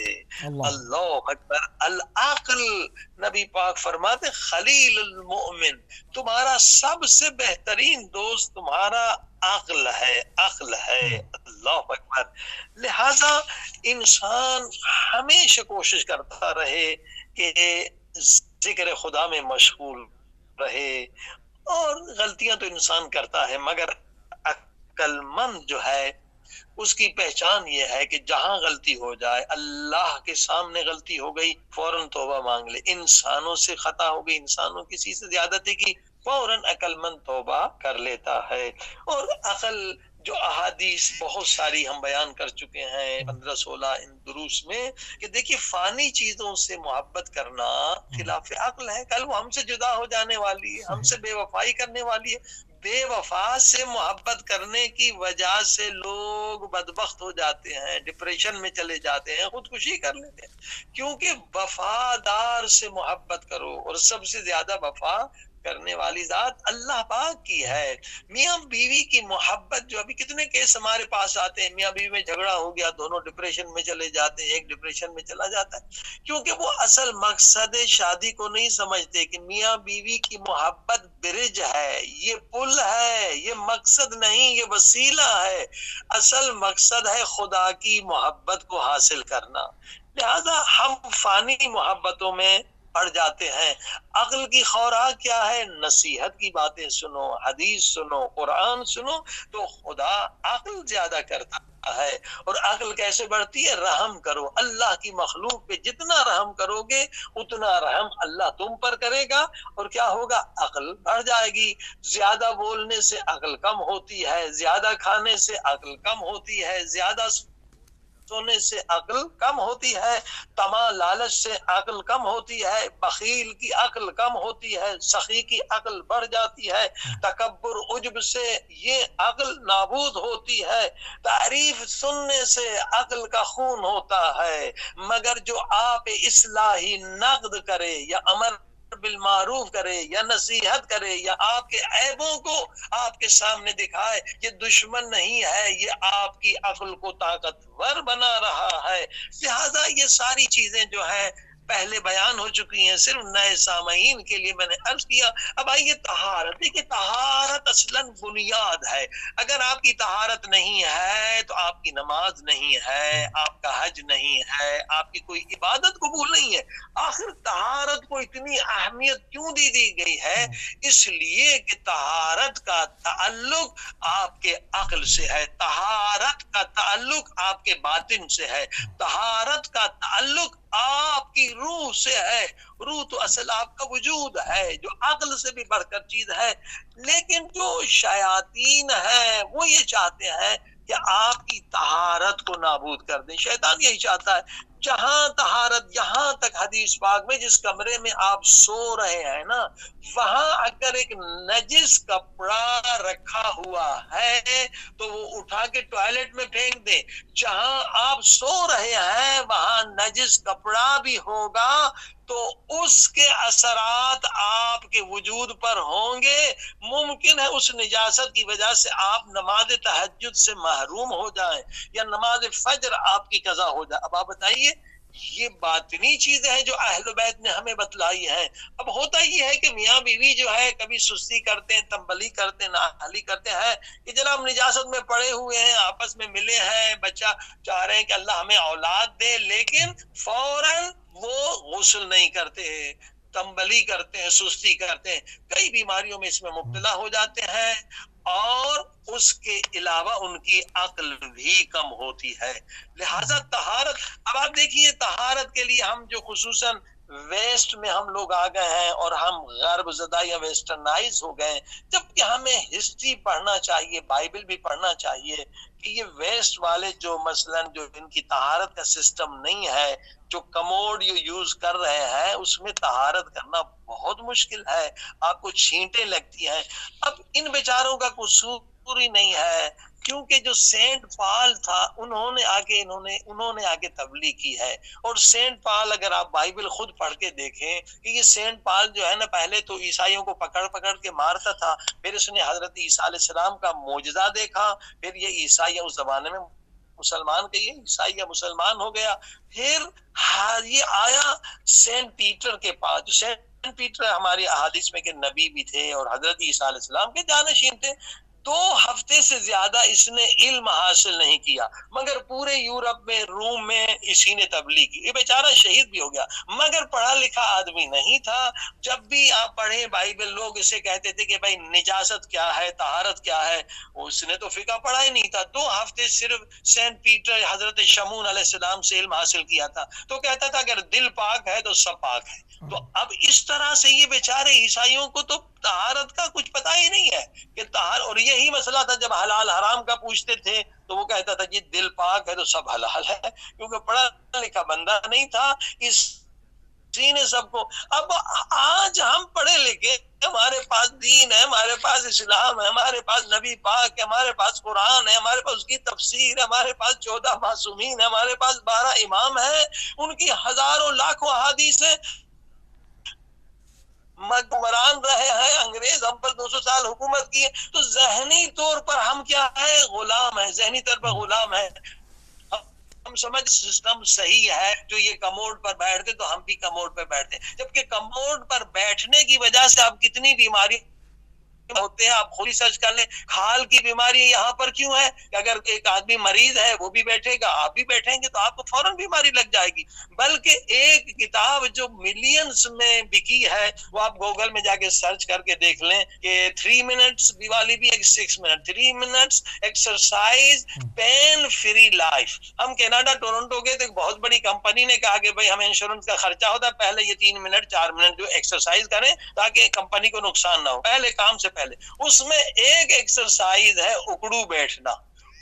اللہ اکبر۔ العقل، نبی پاک فرماتے خلیل المؤمن، تمہارا سب سے بہترین دوست تمہارا عقل ہے، عقل ہے۔ اللہ اکبر۔ لہذا انسان ہمیشہ کوشش کرتا رہے کہ ذکر خدا میں مشغول رہے، اور غلطیاں تو انسان کرتا ہے، مگر عقل مند جو ہے اس کی پہچان یہ ہے کہ جہاں غلطی ہو جائے، اللہ کے سامنے غلطی ہو گئی فوراً توبہ مانگ لے، انسانوں سے خطا ہو گئی، انسانوں کسی سے زیادتی کی، فوراً عقل مند توبہ کر لیتا ہے۔ اور عقل جو احادیث بہت ساری ہم بیان کر چکے ہیں 15-16 ان دروس میں، کہ دیکھیے فانی چیزوں سے محبت کرنا خلاف عقل ہے، کل وہ ہم سے جدا ہو جانے والی ہے، ہم سے بے وفائی کرنے والی ہے۔ بے وفا سے محبت کرنے کی وجہ سے لوگ بدبخت ہو جاتے ہیں، ڈپریشن میں چلے جاتے ہیں، خودکشی کر لیتے ہیں، کیونکہ وفادار سے محبت کرو، اور سب سے زیادہ وفا کرنے والی ذات اللہ پاک کی ہے۔ میاں بیوی کی محبت، جو ابھی کتنے کیس ہمارے پاس آتے ہیں، میاں بیوی میں جھگڑا ہو گیا، دونوں ڈپریشن میں چلے جاتے ہیں، ایک ڈپریشن میں چلا جاتا ہے، کیونکہ وہ اصل مقصد شادی کو نہیں سمجھتے کہ میاں بیوی کی محبت برج ہے، یہ پل ہے، یہ مقصد نہیں، یہ وسیلہ ہے، اصل مقصد ہے خدا کی محبت کو حاصل کرنا۔ لہذا ہم فانی محبتوں میں پڑ جاتے ہیں۔ عقل کی خوراک کیا ہے؟ نصیحت کی باتیں سنو، حدیث سنو، قرآن سنو، تو خدا عقل زیادہ کرتا ہے۔ اور عقل کیسے بڑھتی ہے؟ رحم کرو، اللہ کی مخلوق پہ جتنا رحم کرو گے اتنا رحم اللہ تم پر کرے گا، اور کیا ہوگا؟ عقل بڑھ جائے گی۔ زیادہ بولنے سے عقل کم ہوتی ہے، زیادہ کھانے سے عقل کم ہوتی ہے، زیادہ سونے سے عقل کم ہوتی ہے، طمع لالچ سے عقل کم ہوتی ہے، بخیل کی عقل کم ہوتی ہے، سخی کی عقل بڑھ جاتی ہے، تکبر عجب سے یہ عقل نابود ہوتی ہے، تعریف سننے سے عقل کا خون ہوتا ہے، مگر جو آپ اصلاحی نقد کرے یا امر بالمعروف کرے یا نصیحت کرے یا آپ کے عیبوں کو آپ کے سامنے دکھائے، یہ دشمن نہیں ہے، یہ آپ کی عقل کو طاقتور بنا رہا ہے۔ لہذا یہ ساری چیزیں جو ہے پہلے بیان ہو چکی ہیں، صرف نئے سامعین کے لیے میں نے عرض کیا۔ اب آئیے طہارت، دیکھیے طہارت اصلاً بنیاد ہے۔ اگر آپ کی طہارت نہیں ہے تو آپ کی نماز نہیں ہے، آپ کا حج نہیں ہے، آپ کی کوئی عبادت قبول نہیں ہے۔ آخر طہارت کو اتنی اہمیت کیوں دی گئی ہے؟ اس لیے کہ طہارت کا تعلق آپ کے عقل سے ہے، طہارت کا تعلق آپ کے باطن سے ہے، طہارت کا تعلق آپ کی روح سے ہے۔ روح تو اصل آپ کا وجود ہے، جو عقل سے بھی بڑھ کر چیز ہے۔ لیکن جو شیاطین ہیں وہ یہ چاہتے ہیں کہ آپ کی طہارت کو نابود کر دیں۔ شیطان یہی چاہتا ہے۔ جہاں طہارت، یہاں تک حدیث پاک میں جس کمرے میں آپ سو رہے ہیں نا، وہاں اگر ایک نجس کپڑا رکھا ہوا ہے تو وہ اٹھا کے ٹوائلٹ میں پھینک دیں۔ جہاں آپ سو رہے ہیں وہاں نجس کپڑا بھی ہوگا تو اس کے اثرات آپ کے وجود پر ہوں گے۔ ممکن ہے اس نجاست کی وجہ سے آپ نماز تہجد سے محروم ہو جائیں یا نماز فجر آپ کی قضا ہو جائے۔ اب آپ بتائیے، یہ باطنی چیزیں ہیں جو اہل بیت نے ہمیں بتلائی ہیں۔ اب ہوتا یہ ہے کہ میاں بیوی جو ہے کبھی سستی کرتے ہیں، تنبلی کرتے ہیں، نااہلی کرتے ہیں کہ جناب نجاست میں پڑے ہوئے ہیں، آپس میں ملے ہیں، بچہ چاہ رہے ہیں کہ اللہ ہمیں اولاد دے، لیکن فوراً وہ غسل نہیں کرتے، تنبلی کرتے ہیں، سستی کرتے ہیں، کئی بیماریوں میں اس میں مبتلا ہو جاتے ہیں، اور اس کے علاوہ ان کی عقل بھی کم ہوتی ہے۔ لہذا طہارت، اب آپ دیکھیے طہارت کے لیے ہم جو خصوصاً ویسٹ میں ہم لوگ آ گئے ہیں اور ہم غرب زدہ یا ویسٹرنائز ہو گئے، جبکہ ہمیں ہسٹری پڑھنا چاہیے، بائبل بھی پڑھنا چاہیے کہ یہ ویسٹ والے جو مثلاً جو ان کی طہارت کا سسٹم نہیں ہے، جو کموڈ یوز کر رہے ہیں، اس میں طہارت کرنا بہت مشکل ہے، آپ کو چھینٹیں لگتی ہیں۔ اب ان بیچاروں کا قصور ہی نہیں ہے، کیونکہ جو سینٹ پال تھا انہوں نے آگے تبلیغ کی ہے۔ اور سینٹ پال اگر آپ بائبل خود پڑھ کے دیکھیں کہ یہ سینٹ پال جو ہے نا، پہلے تو عیسائیوں کو پکڑ کے مارتا تھا، پھر اس نے حضرت عیسیٰ علیہ السلام کا معجزہ دیکھا، پھر یہ عیسائی اس زمانے میں مسلمان کے یہ عیسائی یا مسلمان ہو گیا، پھر یہ آیا سینٹ پیٹر کے پاس۔ جو سینٹ پیٹر ہماری احادیث میں کہ نبی بھی تھے اور حضرت عیسیٰ علیہ السلام کے جانشین تھے۔ 2 ہفتے سے زیادہ اس نے علم حاصل نہیں کیا، مگر پورے یورپ میں، روم میں اسی نے تبلیغ کی۔ یہ بیچارہ شہید بھی ہو گیا، مگر پڑھا لکھا آدمی نہیں تھا۔ جب بھی آپ پڑھیں بائبل، لوگ اسے کہتے تھے کہ بھائی نجاست کیا ہے، طہارت کیا ہے، اس نے تو فقہ پڑھا ہی نہیں تھا۔ 2 ہفتے صرف سینٹ پیٹر حضرت شمون علیہ السلام سے علم حاصل کیا تھا، تو کہتا تھا اگر دل پاک ہے تو سب پاک ہے۔ تو اب اس طرح سے یہ بیچارے عیسائیوں کو تو طہارت کا کچھ پتہ ہی نہیں ہے کہ طہارت، اور یہی مسئلہ تھا جب حلال حرام کا پوچھتے تھے تو وہ کہتا تھا جی دل پاک ہے تو سب حلال ہے، کیونکہ پڑھا لکھا بندہ نہیں تھا، اسی نے سب کو۔ اب آج ہم پڑھے لکھے، ہمارے پاس دین ہے، ہمارے پاس اسلام ہے، ہمارے پاس نبی پاک ہے، ہمارے پاس قرآن ہے، ہمارے پاس اس کی تفسیر ہے، ہمارے پاس 14 معصومین ہے، ہمارے پاس 12 امام ہیں، ان کی ہزاروں لاکھوں احادیث ہیں۔ حکمران رہے ہیں انگریز، ہم پر 200 سال حکومت کی ہے، تو ذہنی طور پر ہم کیا ہے؟ غلام ہیں، ذہنی طور پر غلام ہیں۔ ہم سمجھ سسٹم صحیح ہے، جو یہ کموڈ پر بیٹھتے تو ہم بھی کموڈ پر بیٹھتے، جبکہ کموڈ پر بیٹھنے کی وجہ سے اب کتنی بیماری ہوتے ہیں، آپ خود ہی سرچ کر لیں۔ کھال کی بیماری یہاں پر کیوں ہے کہ اگر ایک آدمی مریض ہے، وہ بھی بیٹھے گا، آپ بھی بیٹھیں گے، تو آپ کو فوراً بیماری لگ جائے گی۔ بلکہ ایک کتاب جو ملینز میں بکی ہے، وہ آپ گوگل میں جا کے سرچ کر کے دیکھ لیں کہ 3 منٹس والی بھی ایک 6 minute 3 minutes exercise pain free life. ہم کینیڈا ٹورنٹو گئے تو ایک بہت بڑی کمپنی نے کہا کہ بھائی ہمیں انشورنس کا خرچہ ہوتا ہے، پہلے یہ 3 منٹ 4 منٹ جو ایکسرسائز کریں تاکہ کمپنی کو نقصان نہ ہو، پہلے کام سے پہلے۔ اس میں ایک ایکسرسائز ہے اکڑو بیٹھنا۔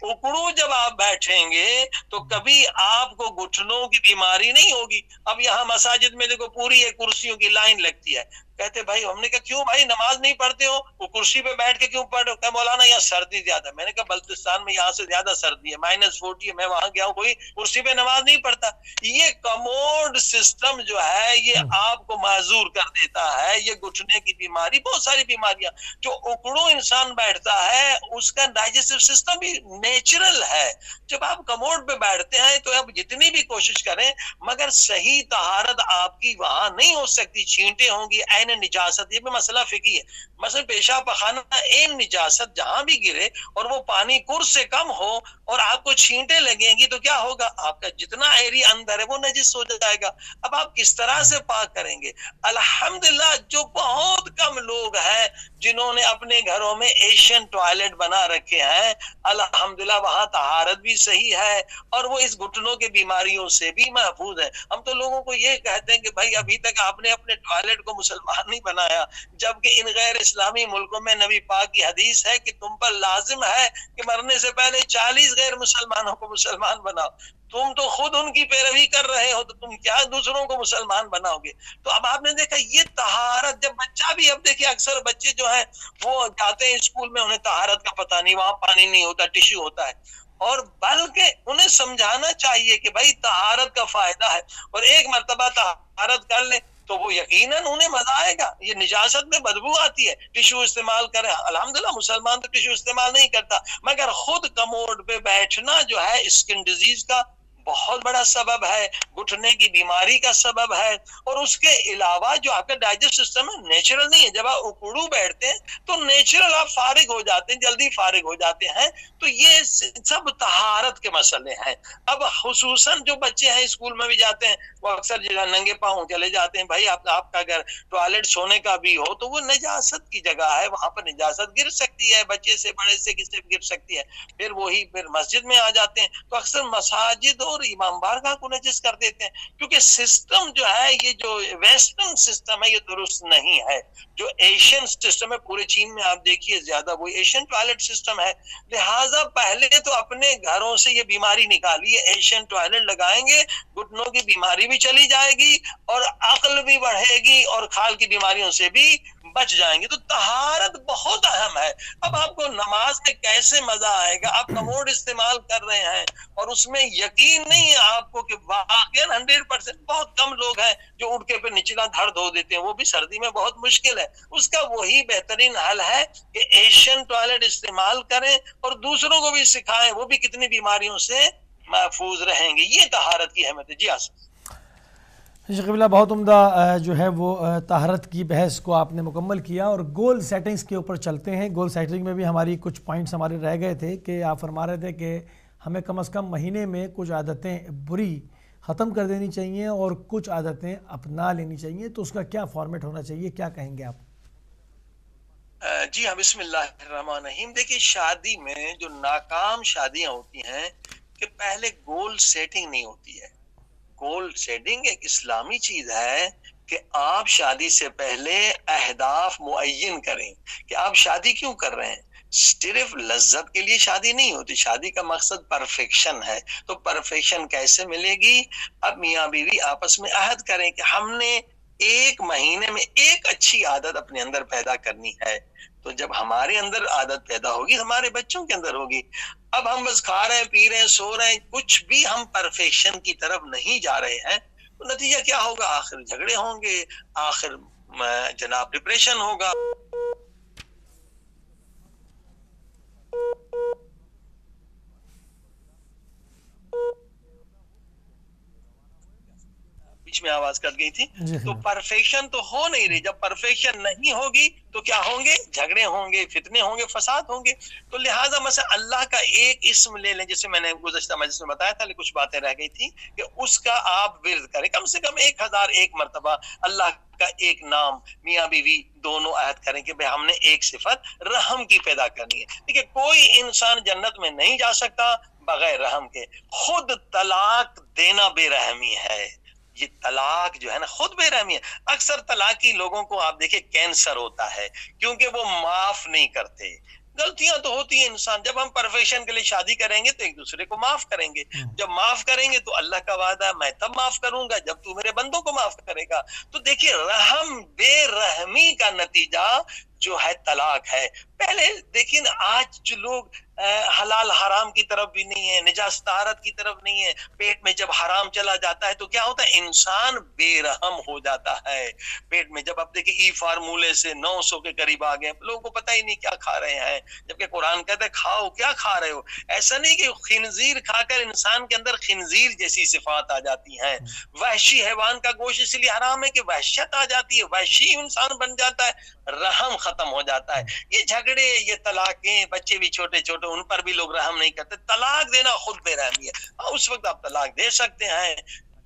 اکڑو جب آپ بیٹھیں گے تو کبھی آپ کو گھٹنوں کی بیماری نہیں ہوگی۔ اب یہاں مساجد میں دیکھو پوری ایک کرسیوں کی لائن لگتی ہے، کہتے بھائی، ہم نے کہا کیوں بھائی نماز نہیں پڑھتے ہو؟ وہ کرسی پہ بیٹھ کے کیوں پڑھ رہے ہو؟ کہ مولانا یہاں سردی زیادہ. میں نے کہا بلتستان میں یہاں سے زیادہ سردی ہے، -40 ہے، میں وہاں گیا ہوں، کوئی کرسی پہ نماز نہیں پڑھتا. یہ کموڈ سسٹم جو ہے یہ آپ کو معذور کر دیتا ہے. یہ گھٹنے کی بیماری، بہت ساری بیماریاں، جو اکڑو انسان بیٹھتا ہے اس کا ڈائجسٹو سسٹم بھی نیچرل ہے. جب آپ کموڈ پہ بیٹھتے ہیں تو اب جتنی بھی کوشش کریں مگر صحیح طہارت آپ کی وہاں نہیں ہو سکتی. چھینٹیں ہوں گی، عین نجاست، یہ بھی مسئلہ فقہی ہے. مثلا پیشاب پخانہ عین نجاست جہاں بھی گرے اور وہ پانی کورس سے کم ہو اور آپ کو چھینٹیں لگیں گی تو کیا ہوگا؟ آپ کا جتنا ایریا اندر ہے وہ نجس ہو جائے گا. اب آپ کس طرح سے پاک کریں گے؟ الحمدللہ جو بہت کم لوگ ہیں جنہوں نے اپنے گھروں میں ایشین ٹوائلٹ بنا رکھے ہیں، الحمدللہ وہاں طہارت بھی صحیح ہے اور وہ اس گھٹنوں کے بیماریوں سے بھی محفوظ ہے. ہم تو لوگوں کو یہ کہتے ہیں کہ بھائی ابھی تک آپ نے اپنے ٹوائلٹ کو مسلمان نہیں بنایا، جبکہ ان غیر اسلامی ملکوں میں نبی پاک کی حدیث ہے کہ تم پر لازم ہے کہ مرنے سے پہلے 40 غیر مسلمانوں کو مسلمان بناؤ. تم تو خود ان کی پیروی کر رہے ہو تو تم کیا دوسروں کو مسلمان بناؤ گے؟ تو اب آپ نے دیکھا یہ طہارت، جب بچہ بھی، اب دیکھیے اکثر بچے جو ہیں وہ جاتے ہیں اسکول میں، انہیں طہارت کا پتہ نہیں، وہاں پانی نہیں ہوتا، ٹشو ہوتا ہے، اور بلکہ انہیں سمجھانا چاہیے کہ بھائی طہارت کا فائدہ ہے، اور ایک مرتبہ طہارت کر لیں تو وہ یقیناً انہیں مزہ آئے گا. یہ نجاست میں بدبو آتی ہے، ٹشو استعمال کریں. الحمدللہ مسلمان تو ٹشو استعمال نہیں کرتا، مگر خود کموڈ پہ بیٹھنا جو ہے اسکن ڈیزیز کا بہت بڑا سبب ہے، گھٹنے کی بیماری کا سبب ہے. اور اس کے علاوہ جو آپ کا ڈائجسٹ سسٹم ہے نیچرل نہیں ہے. جب آپ اکڑو بیٹھتے ہیں تو نیچرل آپ فارغ ہو جاتے ہیں، جلدی فارغ ہو جاتے ہیں. تو یہ سب طہارت کے مسئلے ہیں. اب خصوصاً جو بچے ہیں اسکول میں بھی جاتے ہیں وہ اکثر جو ننگے پاؤں چلے جاتے ہیں. بھائی آپ کا اگر ٹوائلٹ سونے کا بھی ہو تو وہ نجاست کی جگہ ہے، وہاں پر نجاست گر سکتی ہے، بچے سے بڑے سے کسی سے گر سکتی ہے. پھر مسجد میں آ جاتے ہیں تو اکثر مساجد اور امام بارگاہ کو نجس کر دیتے ہیں، کیونکہ سسٹم جو ہے یہ جو ویسٹرن سسٹم ہے یہ درست نہیں ہے. جو ایشین سسٹم ہے پورے چین میں آپ دیکھیے زیادہ وہ ایشین ٹوائلٹ سسٹم ہے. لہٰذا پہلے تو اپنے گھروں سے یہ بیماری نکالیے، ایشین ٹوائلٹ لگائیں گے، گھٹنوں کی بیماری بھی چلی جائے گی اور عقل بھی بڑھے گی اور کھال کی بیماریوں سے بھی بچ جائیں گے. تو طہارت بہت اہم ہے. اب آپ کو نماز میں کیسے مزہ آئے گا؟ آپ کموڈ استعمال کر رہے ہیں اور اس میں یقین نہیں ہے آپ کو کہ واقعاً 100%. بہت کم لوگ ہیں جو اٹھ کے پھر نچلا دھڑ دھو دیتے ہیں، وہ بھی سردی میں بہت مشکل ہے. اس کا وہی بہترین حل ہے کہ ایشین ٹوائلٹ استعمال کریں اور دوسروں کو بھی سکھائیں، وہ بھی کتنی بیماریوں سے محفوظ رہیں گے. یہ طہارت کی اہمیت ہے. جی آسف شیخ قبلہ، بہت عمدہ جو ہے وہ طہارت کی بحث کو آپ نے مکمل کیا، اور گول سیٹنگز کے اوپر چلتے ہیں. گول سیٹنگ میں بھی ہماری کچھ پوائنٹس ہمارے رہ گئے تھے کہ آپ فرما رہے تھے کہ ہمیں کم از کم مہینے میں کچھ عادتیں بری ختم کر دینی چاہیے اور کچھ عادتیں اپنا لینی چاہیے. تو اس کا کیا فارمیٹ ہونا چاہیے، کیا کہیں گے آپ؟ جی ہاں، بسم اللہ الرحمن الرحیم. دیکھیے شادی میں جو ناکام شادیاں ہوتی ہیں کہ پہلے گول سیٹنگ نہیں ہوتی ہے. گول سیٹنگ ایک اسلامی چیز ہے کہ آپ شادی سے پہلے اہداف معین کریں کہ آپ شادی کیوں کر رہے ہیں. صرف لذت کے لیے شادی نہیں ہوتی، شادی کا مقصد پرفیکشن ہے. تو پرفیکشن کیسے ملے گی؟ اب میاں بیوی آپس میں عہد کریں کہ ہم نے ایک مہینے میں ایک اچھی عادت اپنے اندر پیدا کرنی ہے. تو جب ہمارے اندر عادت پیدا ہوگی ہمارے بچوں کے اندر ہوگی. اب ہم بس کھا رہے ہیں، پی رہے ہیں، سو رہے ہیں، کچھ بھی ہم پرفیکشن کی طرف نہیں جا رہے ہیں تو نتیجہ کیا ہوگا؟ آخر جھگڑے ہوں گے، آخر جناب ڈپریشن ہوگا. بیچ میں آواز کٹ گئی تھی. تو پرفیکشن تو ہو نہیں رہی. جب پرفیکشن نہیں ہوگی تو کیا ہوں گے؟ جھگڑے ہوں گے، فتنے ہوں گے، فساد ہوں گے. تو لہٰذا مثلا اللہ کا ایک اسم لے لیں، جیسے میں نے گزشتہ مجلس میں بتایا تھا لیکن کچھ باتیں رہ گئی تھی کہ اس کا آپ ورد کریں کم سے کم 1001 مرتبہ. اللہ کا ایک نام میاں بیوی دونوں عہد کریں کہ ہم نے ایک صفت رحم کی پیدا کرنی ہے. دیکھیے کوئی انسان جنت میں نہیں جا سکتا بغیر رحم کے. خود طلاق دینا بے رحمی ہے. یہ طلاق جو ہے نا خود بے رحمی ہے. اکثر طلاقی لوگوں کو آپ دیکھیں کینسر ہوتا ہے کیونکہ وہ معاف نہیں کرتے. غلطیاں تو ہوتی ہیں انسان. جب ہم پرفیکشن کے لیے شادی کریں گے تو ایک دوسرے کو معاف کریں گے. جب معاف کریں گے تو اللہ کا وعدہ ہے میں تب معاف کروں گا جب تو میرے بندوں کو معاف کرے گا. تو دیکھیے رحم بے رحمی کا نتیجہ جو ہے طلاق ہے. پہلے دیکھیں آج جو لوگ حلال حرام کی طرف بھی نہیں ہے, نجاست طہارت کی طرف نہیں ہے, پیٹ میں جب حرام چلا جاتا ہے تو کیا ہوتا ہے, انسان بے رحم ہو جاتا ہے. پیٹ میں جب آپ دیکھیں ای فارمولے سے 900 کے قریب آ گئے, لوگوں کو پتہ ہی نہیں کیا کھا رہے ہیں, جبکہ قرآن کہتا ہے کھاؤ, کیا کھا رہے ہو. ایسا نہیں کہ خنزیر کھا کر انسان کے اندر خنزیر جیسی صفات آ جاتی ہیں. وحشی حیوان کا گوشت اس لیے حرام ہے کہ وحشت آ جاتی ہے, وحشی انسان بن جاتا ہے, رحم ختم ہو جاتا ہے. یہ جھگڑے, یہ طلاقیں, بچے بھی چھوٹے چھوٹے ان پر بھی لوگ رحم نہیں کرتے. طلاق دینا خود بے رحمی ہے. اس وقت آپ طلاق دے سکتے ہیں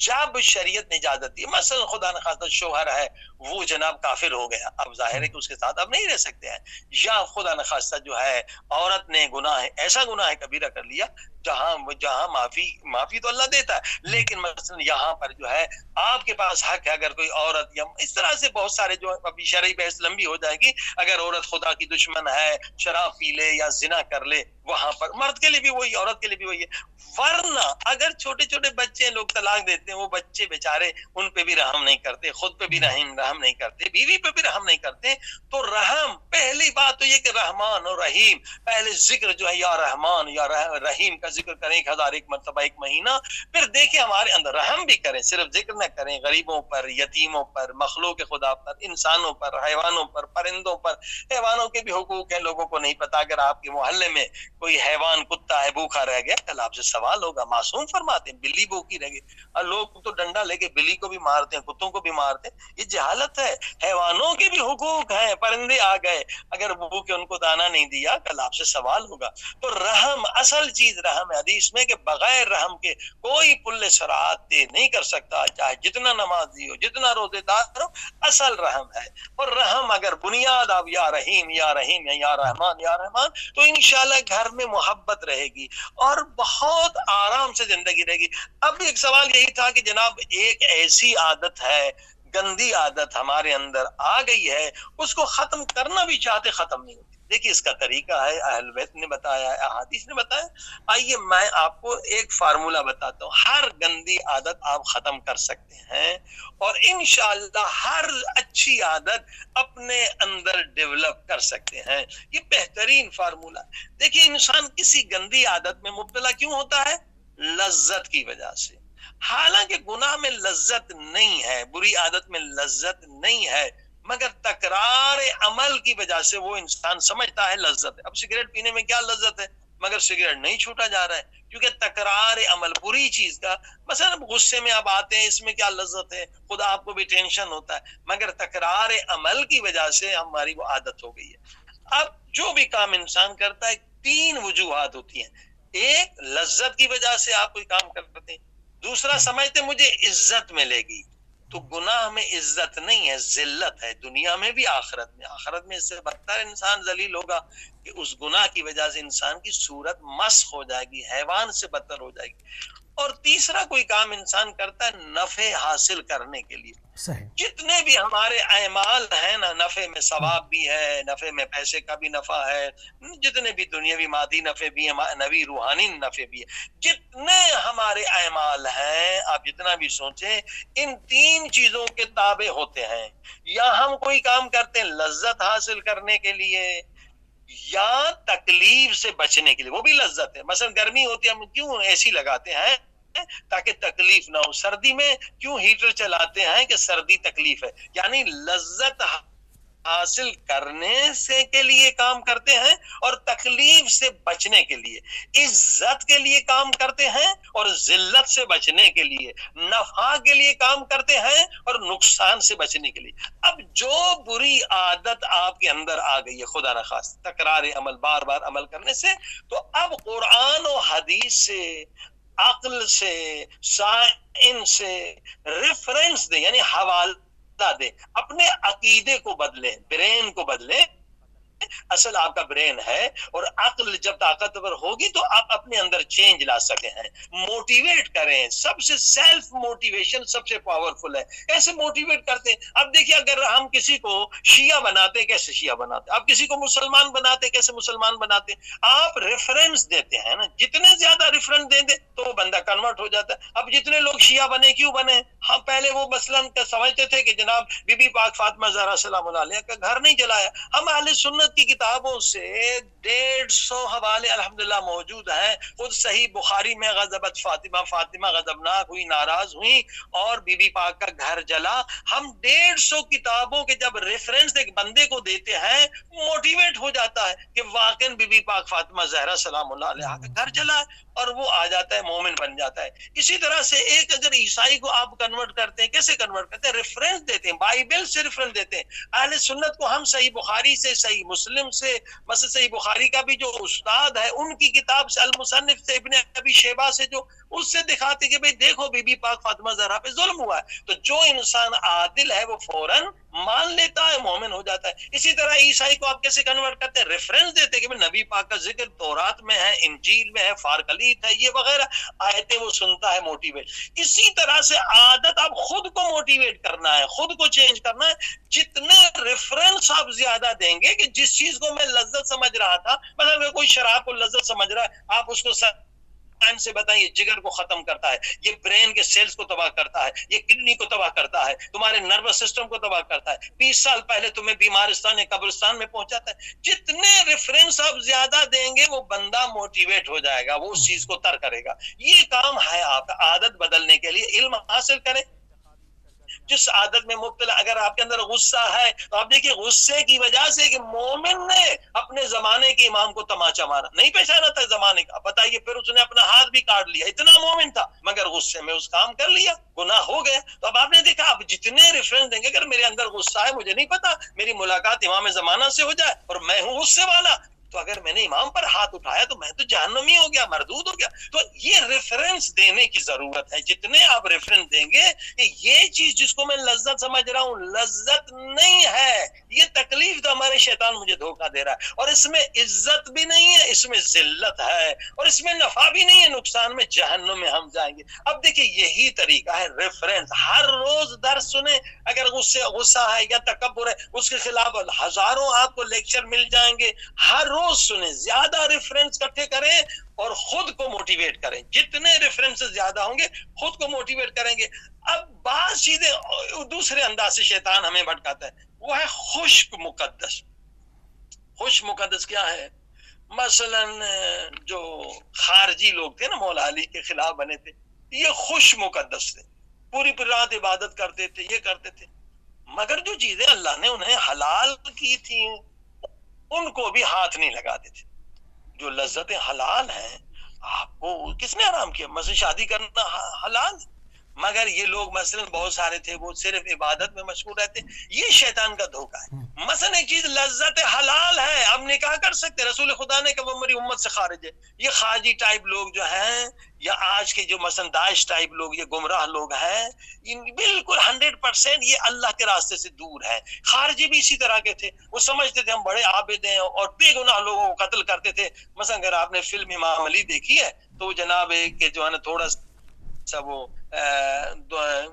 جب شریعت نے اجازت دی. مثلا خدا نخواستہ شوہر ہے وہ جناب کافر ہو گیا, اب ظاہر ہے کہ اس کے ساتھ اب نہیں رہ سکتے ہیں, یا خدا نخواستہ جو ہے عورت نے گناہ ایسا گناہ کبیرہ کر لیا جہاں معافی تو اللہ دیتا ہے, لیکن مثلا یہاں پر جو ہے آپ کے پاس حق ہے, اگر کوئی عورت یا اس طرح سے بہت سارے جو ابھی شرعی بحث لمبی ہو جائے گی, اگر عورت خدا کی دشمن ہے, شراب پی لے یا زنا کر لے, وہاں پر مرد کے لیے بھی وہی, عورت کے لیے بھی وہی ہے. ورنہ اگر چھوٹے چھوٹے بچے لوگ طلاق دیتے ہیں, وہ بچے بیچارے ان پہ بھی رحم نہیں کرتے, خود پہ بھی رحم نہیں کرتے, بیوی پہ بھی رحم نہیں کرتے. تو رحم, پہلی بات تو یہ کہ رحمان اور رحیم, پہلے ذکر جو ہے یا رحمان یا رحیم کا ذکر کریں 1001 مرتبہ ایک مہینہ, پھر دیکھیں ہمارے اندر رحم بھی کریں, صرف ذکر نہ کریں, غریبوں پر, یتیموں پر, مخلوق خدا پر, انسانوں پر, حیوانوں پر, پرندوں پر. حیوانوں کے بھی حقوق ہیں, لوگوں کو نہیں پتا. اگر آپ کے محلے میں کوئی حیوان کتا ہے بھوکا رہ گیا, کل آپ سے سوال ہوگا. معصوم فرماتے ہیں بلی بھوکی رہ گئی, اور لوگ تو ڈنڈا لے کے بلی کو بھی مارتے ہیں, کتوں کو بھی مارتے ہیں. یہ جہالت ہے. حیوانوں کے بھی حقوق ہیں, پرندے آ گئے, اگر بھوکے ان کو دانا نہیں دیا, کل آپ سے سوال ہوگا. تو رحم, اصل چیز رحم ہے. حدیث میں کہ بغیر رحم کے کوئی پل صراط طے نہیں کر سکتا, چاہے جتنا نمازی ہو, جتنا روزے دار ہو, اصل رحم ہے. اور رحم اگر بنیاد آپ یا رحیم یا رحیم یا رحمان یا رحمان, تو انشاءاللہ گھر میں محبت رہے گی اور بہت آرام سے زندگی رہے گی. اب ایک سوال یہی تھا کہ جناب ایک ایسی عادت ہے, گندی عادت ہمارے اندر آ گئی ہے, اس کو ختم کرنا بھی چاہتے ختم نہیں ہوتی. دیکھیے اس کا طریقہ ہے, اہل بیت نے بتایا ہے, احادیث نے بتایا. آئیے میں آپ کو ایک فارمولہ بتاتا ہوں. ہر گندی عادت آپ ختم کر سکتے ہیں, اور انشاءاللہ ہر اچھی عادت اپنے اندر ڈیولپ کر سکتے ہیں. یہ بہترین فارمولہ. دیکھیے انسان کسی گندی عادت میں مبتلا کیوں ہوتا ہے؟ لذت کی وجہ سے. حالانکہ گناہ میں لذت نہیں ہے, بری عادت میں لذت نہیں ہے, مگر تکرار عمل کی وجہ سے وہ انسان سمجھتا ہے لذت ہے. اب سگریٹ پینے میں کیا لذت ہے, مگر سگریٹ نہیں چھوٹا جا رہا ہے, کیونکہ تکرار عمل بری چیز کا. مثلا غصے میں آپ آتے ہیں, اس میں کیا لذت ہے, خدا آپ کو بھی ٹینشن ہوتا ہے, مگر تکرار عمل کی وجہ سے ہماری وہ عادت ہو گئی ہے. اب جو بھی کام انسان کرتا ہے, 3 وجوہات ہوتی ہیں. ایک, لذت کی وجہ سے آپ کوئی کام کرتے ہیں. دوسرا, سمجھتے مجھے عزت ملے گی. تو گناہ میں عزت نہیں ہے, ذلت ہے, دنیا میں بھی آخرت میں. آخرت میں اس سے بدتر انسان ذلیل ہوگا کہ اس گناہ کی وجہ سے انسان کی صورت مسخ ہو جائے گی, حیوان سے بدتر ہو جائے گی. اور تیسرا, کوئی کام انسان کرتا ہے نفع حاصل کرنے کے لیے. صحیح. جتنے بھی ہمارے اعمال ہیں نا, نفع میں ثواب بھی ہے, نفع میں پیسے کا بھی نفع ہے, جتنے بھی دنیاوی مادی نفع بھی ہے, نبی روحانی نفع بھی ہے, جتنے ہمارے اعمال ہیں, آپ جتنا بھی سوچیں, ان 3 چیزوں کے تابع ہوتے ہیں. یا ہم کوئی کام کرتے ہیں لذت حاصل کرنے کے لیے, یا تکلیف سے بچنے کے لیے, وہ بھی لذت ہے. مثلا گرمی ہوتی ہے, ہم کیوں اے سی لگاتے ہیں؟ تاکہ تکلیف نہ ہو. سردی میں کیوں ہیٹر چلاتے ہیں؟ کہ سردی تکلیف ہے. یعنی لذت حاصل کرنے سے کے لیے کام کرتے ہیں اور تکلیف سے بچنے کے لیے. عزت کے لیے کام کرتے ہیں اور ذلت سے بچنے کے لیے. نفع کے لیے کام کرتے ہیں اور نقصان سے بچنے کے لیے. اب جو بری عادت آپ کے اندر آ گئی ہے, خدا نخواست تکرار عمل, بار بار عمل کرنے سے, تو اب قرآن و حدیث سے, عقل سے, سائنس سے ریفرنس دے, یعنی حوالہ دے, اپنے عقیدے کو بدلیں, برین کو بدلیں, اصل آپ کا برین ہے، اور عقل جب طاقتور ہوگی تو آپ اپنے اندر چینج لا سکتے ہیں. موٹیویٹ کریں، سب سے سیلف موٹیویشن سب سے پاورفل ہے. کیسے موٹیویٹ کرتے ہیں؟ اب دیکھیے، اگر ہم کسی کو شیعہ بناتے کیسے شیعہ بناتے، آپ کسی کو مسلمان بناتے کیسے مسلمان بناتے، آپ ریفرنس دیتے ہیں نا. جتنے زیادہ ریفرنس دیں دے تو وہ بندہ کنورٹ ہو جاتا ہے. اب جتنے لوگ شیعہ بنے کیوں بنے؟ ہم پہلے وہ مثلاً سمجھتے تھے کہ جناب بی بی پاک فاطمہ زہرا سلام اللہ علیہا کا گھر نہیں جلایا. ہم اہل سنت کی کتابوں سے 150 حوالے الحمدللہ موجود ہیں. خود صحیح بخاری میں غضبت فاطمہ، فاطمہ غضبناک ہوئی، ناراض ہوئی اور بی بی پاک کا گھر جلا. ہم 150 کتابوں کے جب ریفرنس ایک بندے کو دیتے ہیں، موٹیویٹ ہو جاتا ہے کہ واقعاً بی بی پاک فاطمہ زہرا سلام اللہ علیہا کا گھر جلا ہے، اور وہ آ جاتا ہے، مومن بن جاتا ہے. اسی طرح سے ایک اگر عیسائی کو آپ کنورٹ کرتے ہیں، کیسے کنورٹ کرتے ہیں؟ ریفرنس دیتے ہیں، بائبل سے ریفرنس دیتے ہیں. اہل سنت کو ہم صحیح بخاری سے، صحیح مسلم سے، مثلا صحیح بخاری کا بھی جو استاد ہے ان کی کتاب سے، المصنف سے، ابن ابی شیبہ سے، جو اس سے دکھاتے کہ بھئی دیکھو بی بی پاک فاطمہ زہرا پہ ظلم ہوا ہے. تو جو انسان عادل ہے وہ فوراً مان لیتا ہے، مومن ہو جاتا ہے. اسی طرح عیسائی کو آپ کیسے کنورٹ کرتے ہیں؟ ریفرنس دیتے کہ نبی پاک کا ذکر تورات میں ہے، انجیل میں ہے، فارکلیت ہے، یہ وغیرہ آیتیں وہ سنتا ہے، موٹیویٹ. اسی طرح سے عادت آپ خود کو موٹیویٹ کرنا ہے، خود کو چینج کرنا ہے. جتنے ریفرنس آپ زیادہ دیں گے کہ جس چیز کو میں لذت سمجھ رہا تھا، مثلا کوئی شراب کو لذت سمجھ رہا ہے، آپ اس کو سے بتائیں یہ جگر کو ختم کرتا ہے، یہ برین کے سیلز کو تباہ کرتا ہے، یہ کڈنی کو تباہ کرتا ہے، تمہارے نروس سسٹم کو تباہ کرتا ہے، 20 سال پہلے تمہیں بیمارستان یا قبرستان میں پہنچاتا ہے. جتنے ریفرنس آپ زیادہ دیں گے وہ بندہ موٹیویٹ ہو جائے گا، وہ اس چیز کو ترک کرے گا. یہ کام ہے آپ کا عادت بدلنے کے لیے. علم حاصل کریں. جس عادت میں مبتلا، اگر آپ کے اندر غصہ ہے تو آپ دیکھیں غصے کی وجہ سے کہ مومن نے اپنے زمانے کے امام کو تماچا مارا، نہیں پہچانا تھا زمانے کا، بتائیے، پھر اس نے اپنا ہاتھ بھی کاٹ لیا. اتنا مومن تھا مگر غصے میں اس کام کر لیا، گناہ ہو گیا. تو اب آپ نے دیکھا، اب جتنے ریفرنس دیں گے، اگر میرے اندر غصہ ہے، مجھے نہیں پتا، میری ملاقات امام زمانہ سے ہو جائے اور میں ہوں غصے والا، تو اگر میں نے امام پر ہاتھ اٹھایا تو میں تو جہنمی ہو گیا، مردود ہو گیا. تو یہ ریفرنس دینے کی ضرورت ہے. جتنے آپ ریفرنس دیں گے کہ یہ چیز جس کو میں لذت سمجھ رہا ہوں لذت نہیں ہے، یہ تکلیف تو ہمارے شیطان مجھے دھوکہ دے رہا ہے، اور اس میں عزت بھی نہیں ہے، اس میں ذلت ہے، اور اس میں نفع بھی نہیں ہے، نقصان میں، جہنم میں ہم جائیں گے. اب دیکھیں یہی طریقہ ہے ریفرنس. ہر روز درس سنیں. اگر غصہ ہے یا تکبر ہے، اس کے خلاف ہزاروں آپ کو لیکچر مل جائیں گے. ہر روز سنیں، زیادہ ریفرنس اکٹھے کریں اور خود کو موٹیویٹ کریں. جتنے ریفرنس زیادہ ہوں گے خود کو موٹیویٹ کریں گے. اب بعض چیزیں دوسرے انداز سے شیطان ہمیں بھٹکاتا ہے، وہ ہے خشک مقدس. خشک مقدس کیا ہے؟ مثلا جو خارجی لوگ تھے نا، مولا علی کے خلاف بنے تھے، یہ خشک مقدس تھے، پوری رات عبادت کرتے تھے، یہ کرتے تھے، مگر جو چیزیں اللہ نے انہیں حلال کی تھی ان کو بھی ہاتھ نہیں لگاتے تھے. جو لذتیں حلال ہیں آپ کو کس نے حرام کیا؟ مثلا شادی کرنا حلال، مگر یہ لوگ مثلا بہت سارے تھے وہ صرف عبادت میں مشغول رہتے. یہ شیطان کا دھوکہ ہے. مثلا ایک چیز لذت حلال ہے، ہم نکاح کر سکتے، رسول خدا نے کہ وہ میری امت سے خارج ہے. یہ خارجی ٹائپ لوگ جو ہیں، یا آج کے جو مثلا داعش ٹائپ لوگ، یہ گمراہ لوگ ہیں، بالکل 100% یہ اللہ کے راستے سے دور ہے. خارجی بھی اسی طرح کے تھے، وہ سمجھتے تھے ہم بڑے عابد ہیں اور بے گناہ لوگوں کو قتل کرتے تھے. مثلا اگر آپ نے فلم امام علی دیکھی ہے تو جناب ایک کہ جو ہے نا تھوڑا سا وہ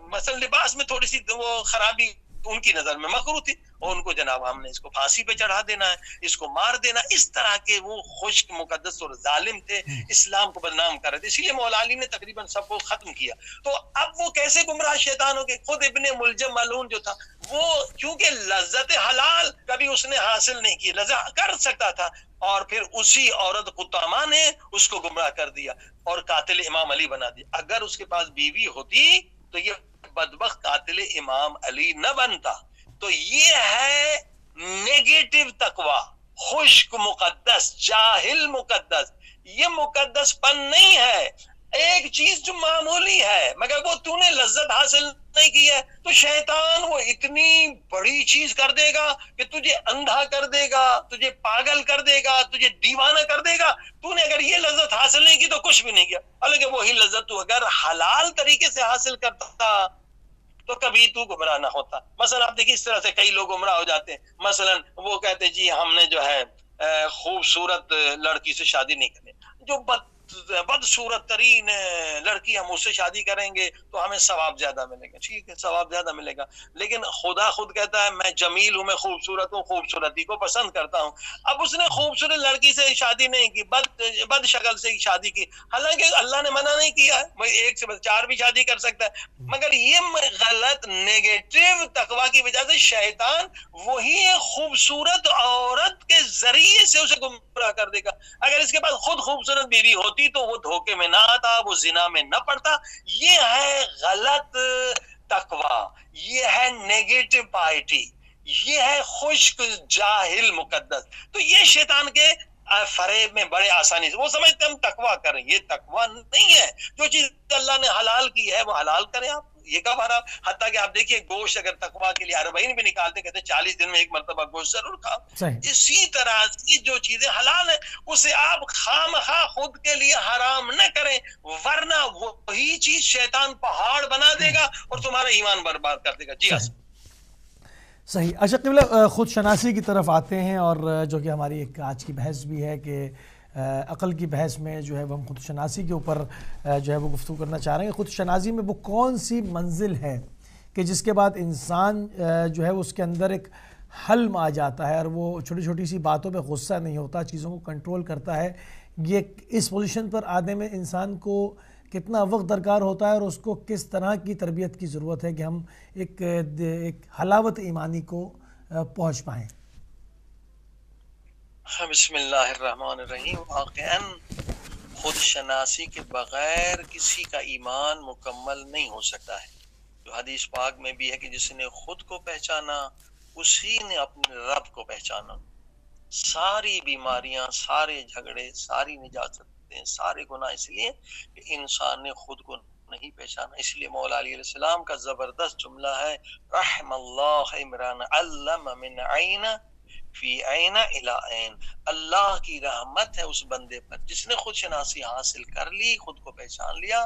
مثلا لباس میں تھوڑی سی وہ خرابی ان کی نظر میں مکروہ تھی، اور ان کو جناب ہم نے اس کو پھانسی پہ چڑھا دینا ہے، اس کو مار دینا. اس طرح کے وہ خشک مقدس اور ظالم تھے، اسلام کو بدنام کر رہے تھے. اسی لیے مولا علی نے تقریباً سب کو ختم کیا. تو اب وہ کیسے گمراہ شیطان ہو گئے؟ خود ابن ملجم ملعون جو تھا وہ کیونکہ لذت حلال کبھی اس نے حاصل نہیں کی، لذت کر سکتا تھا، اور پھر اسی عورت قطامہ نے اس کو گمراہ کر دیا اور قاتل امام علی بنا دیا. اگر اس کے پاس بیوی ہوتی تو یہ بدبخت قاتل امام علی نہ بنتا. تو یہ ہے نیگیٹو تقوی، خشک مقدس، جاہل مقدس. یہ مقدس پن نہیں ہے، ایک چیز جو معمولی ہے مگر وہ تو نے لذت حاصل نہیں کی ہے تو شیطان وہ اتنی بڑی چیز کر دے گا کہ تجھے اندھا کر دے گا، تجھے پاگل کر دے گا، تجھے دیوانہ کر دے گا. تو نے اگر یہ لذت حاصل نہیں کی تو کچھ بھی نہیں کیا. حالانکہ وہی لذت تو اگر حلال طریقے سے حاصل کرتا تو کبھی تو گمراہ نہ ہوتا. مثلا آپ دیکھیے اس طرح سے کئی لوگ گمراہ ہو جاتے ہیں. مثلا وہ کہتے ہیں جی ہم نے جو ہے خوبصورت لڑکی سے شادی نہیں کرنی, جو بدصورت ترین لڑکی ہم اس سے شادی کریں گے تو ہمیں ثواب زیادہ ملے گا. ٹھیک ہے, ثواب زیادہ ملے گا, لیکن خدا خود کہتا ہے میں جمیل ہوں, میں خوبصورت ہوں, خوبصورتی کو پسند کرتا ہوں. اب اس نے خوبصورت لڑکی سے شادی نہیں کی, بد شکل سے شادی کی, حالانکہ اللہ نے منع نہیں کیا ہے, ایک سے 4 بھی شادی کر سکتا ہے. مگر یہ غلط نیگیٹو تقوی کی وجہ سے شیطان وہی خوبصورت عورت کے ذریعے سے اسے گمراہ کر دے گا. اگر اس کے پاس خود خوبصورت بیوی ہوتی تو وہ دھوکے میں نہ آتا, وہ زنا میں نہ پڑتا. یہ ہے غلط تقوی, یہ ہے نیگیٹو پائٹی, یہ ہے خشک جاہل مقدس. تو یہ شیطان کے فریب میں بڑے آسانی سے وہ سمجھتے ہم تقوی کریں. یہ تقوی نہیں ہے. جو چیز اللہ نے حلال کی ہے وہ حلال کریں آپ. یہ کب حرام؟ حتیٰ کہ آپ دیکھیے گوشت اگر تقوی کے لیے 40 بھی نکالتے, کہتے 40 دن میں 1 مرتبہ گوشت ضرور کھاؤ. اسی طرح کی جو چیزیں حلال ہیں اسے آپ خامخواہ خود کے لیے حرام نہ کریں, ورنہ وہی چیز شیطان پہاڑ بنا دے گا اور تمہارا ایمان برباد کر دے گا. جی ہاں صحیح. اچھا قبلہ, خود شناسی کی طرف آتے ہیں, اور جو کہ ہماری ایک آج کی بحث بھی ہے کہ عقل کی بحث میں جو ہے وہ ہم خود شناسی کے اوپر جو ہے وہ گفتگو کرنا چاہ رہے ہیں. خود شناسی میں وہ کون سی منزل ہے کہ جس کے بعد انسان جو ہے اس کے اندر ایک حلم آ جاتا ہے اور وہ چھوٹی چھوٹی سی باتوں پہ غصہ نہیں ہوتا, چیزوں کو کنٹرول کرتا ہے. یہ اس پوزیشن پر آنے میں انسان کو کتنا وقت درکار ہوتا ہے اور اس کو کس طرح کی تربیت کی ضرورت ہے کہ ہم ایک حلاوت ایمانی کو پہنچ پائیں؟ بسم اللہ الرحمن الرحیم. واقعاً خود شناسی کے بغیر کسی کا ایمان مکمل نہیں ہو سکتا ہے. جو حدیث پاک میں بھی ہے کہ جس نے خود کو پہچانا اسی نے اپنے رب کو پہچانا. ساری بیماریاں, سارے جھگڑے, ساری نجاستیں, سارے گناہ اس لیے کہ انسان نے خود کو نہیں پہچانا. اس لیے مولا علیہ السلام کا زبردست جملہ ہے, رحم اللہ عمران علم من عین فی عین الی عین. اللہ کی رحمت ہے اس بندے پر جس نے خود شناسی حاصل کر لی, خود کو پہچان لیا,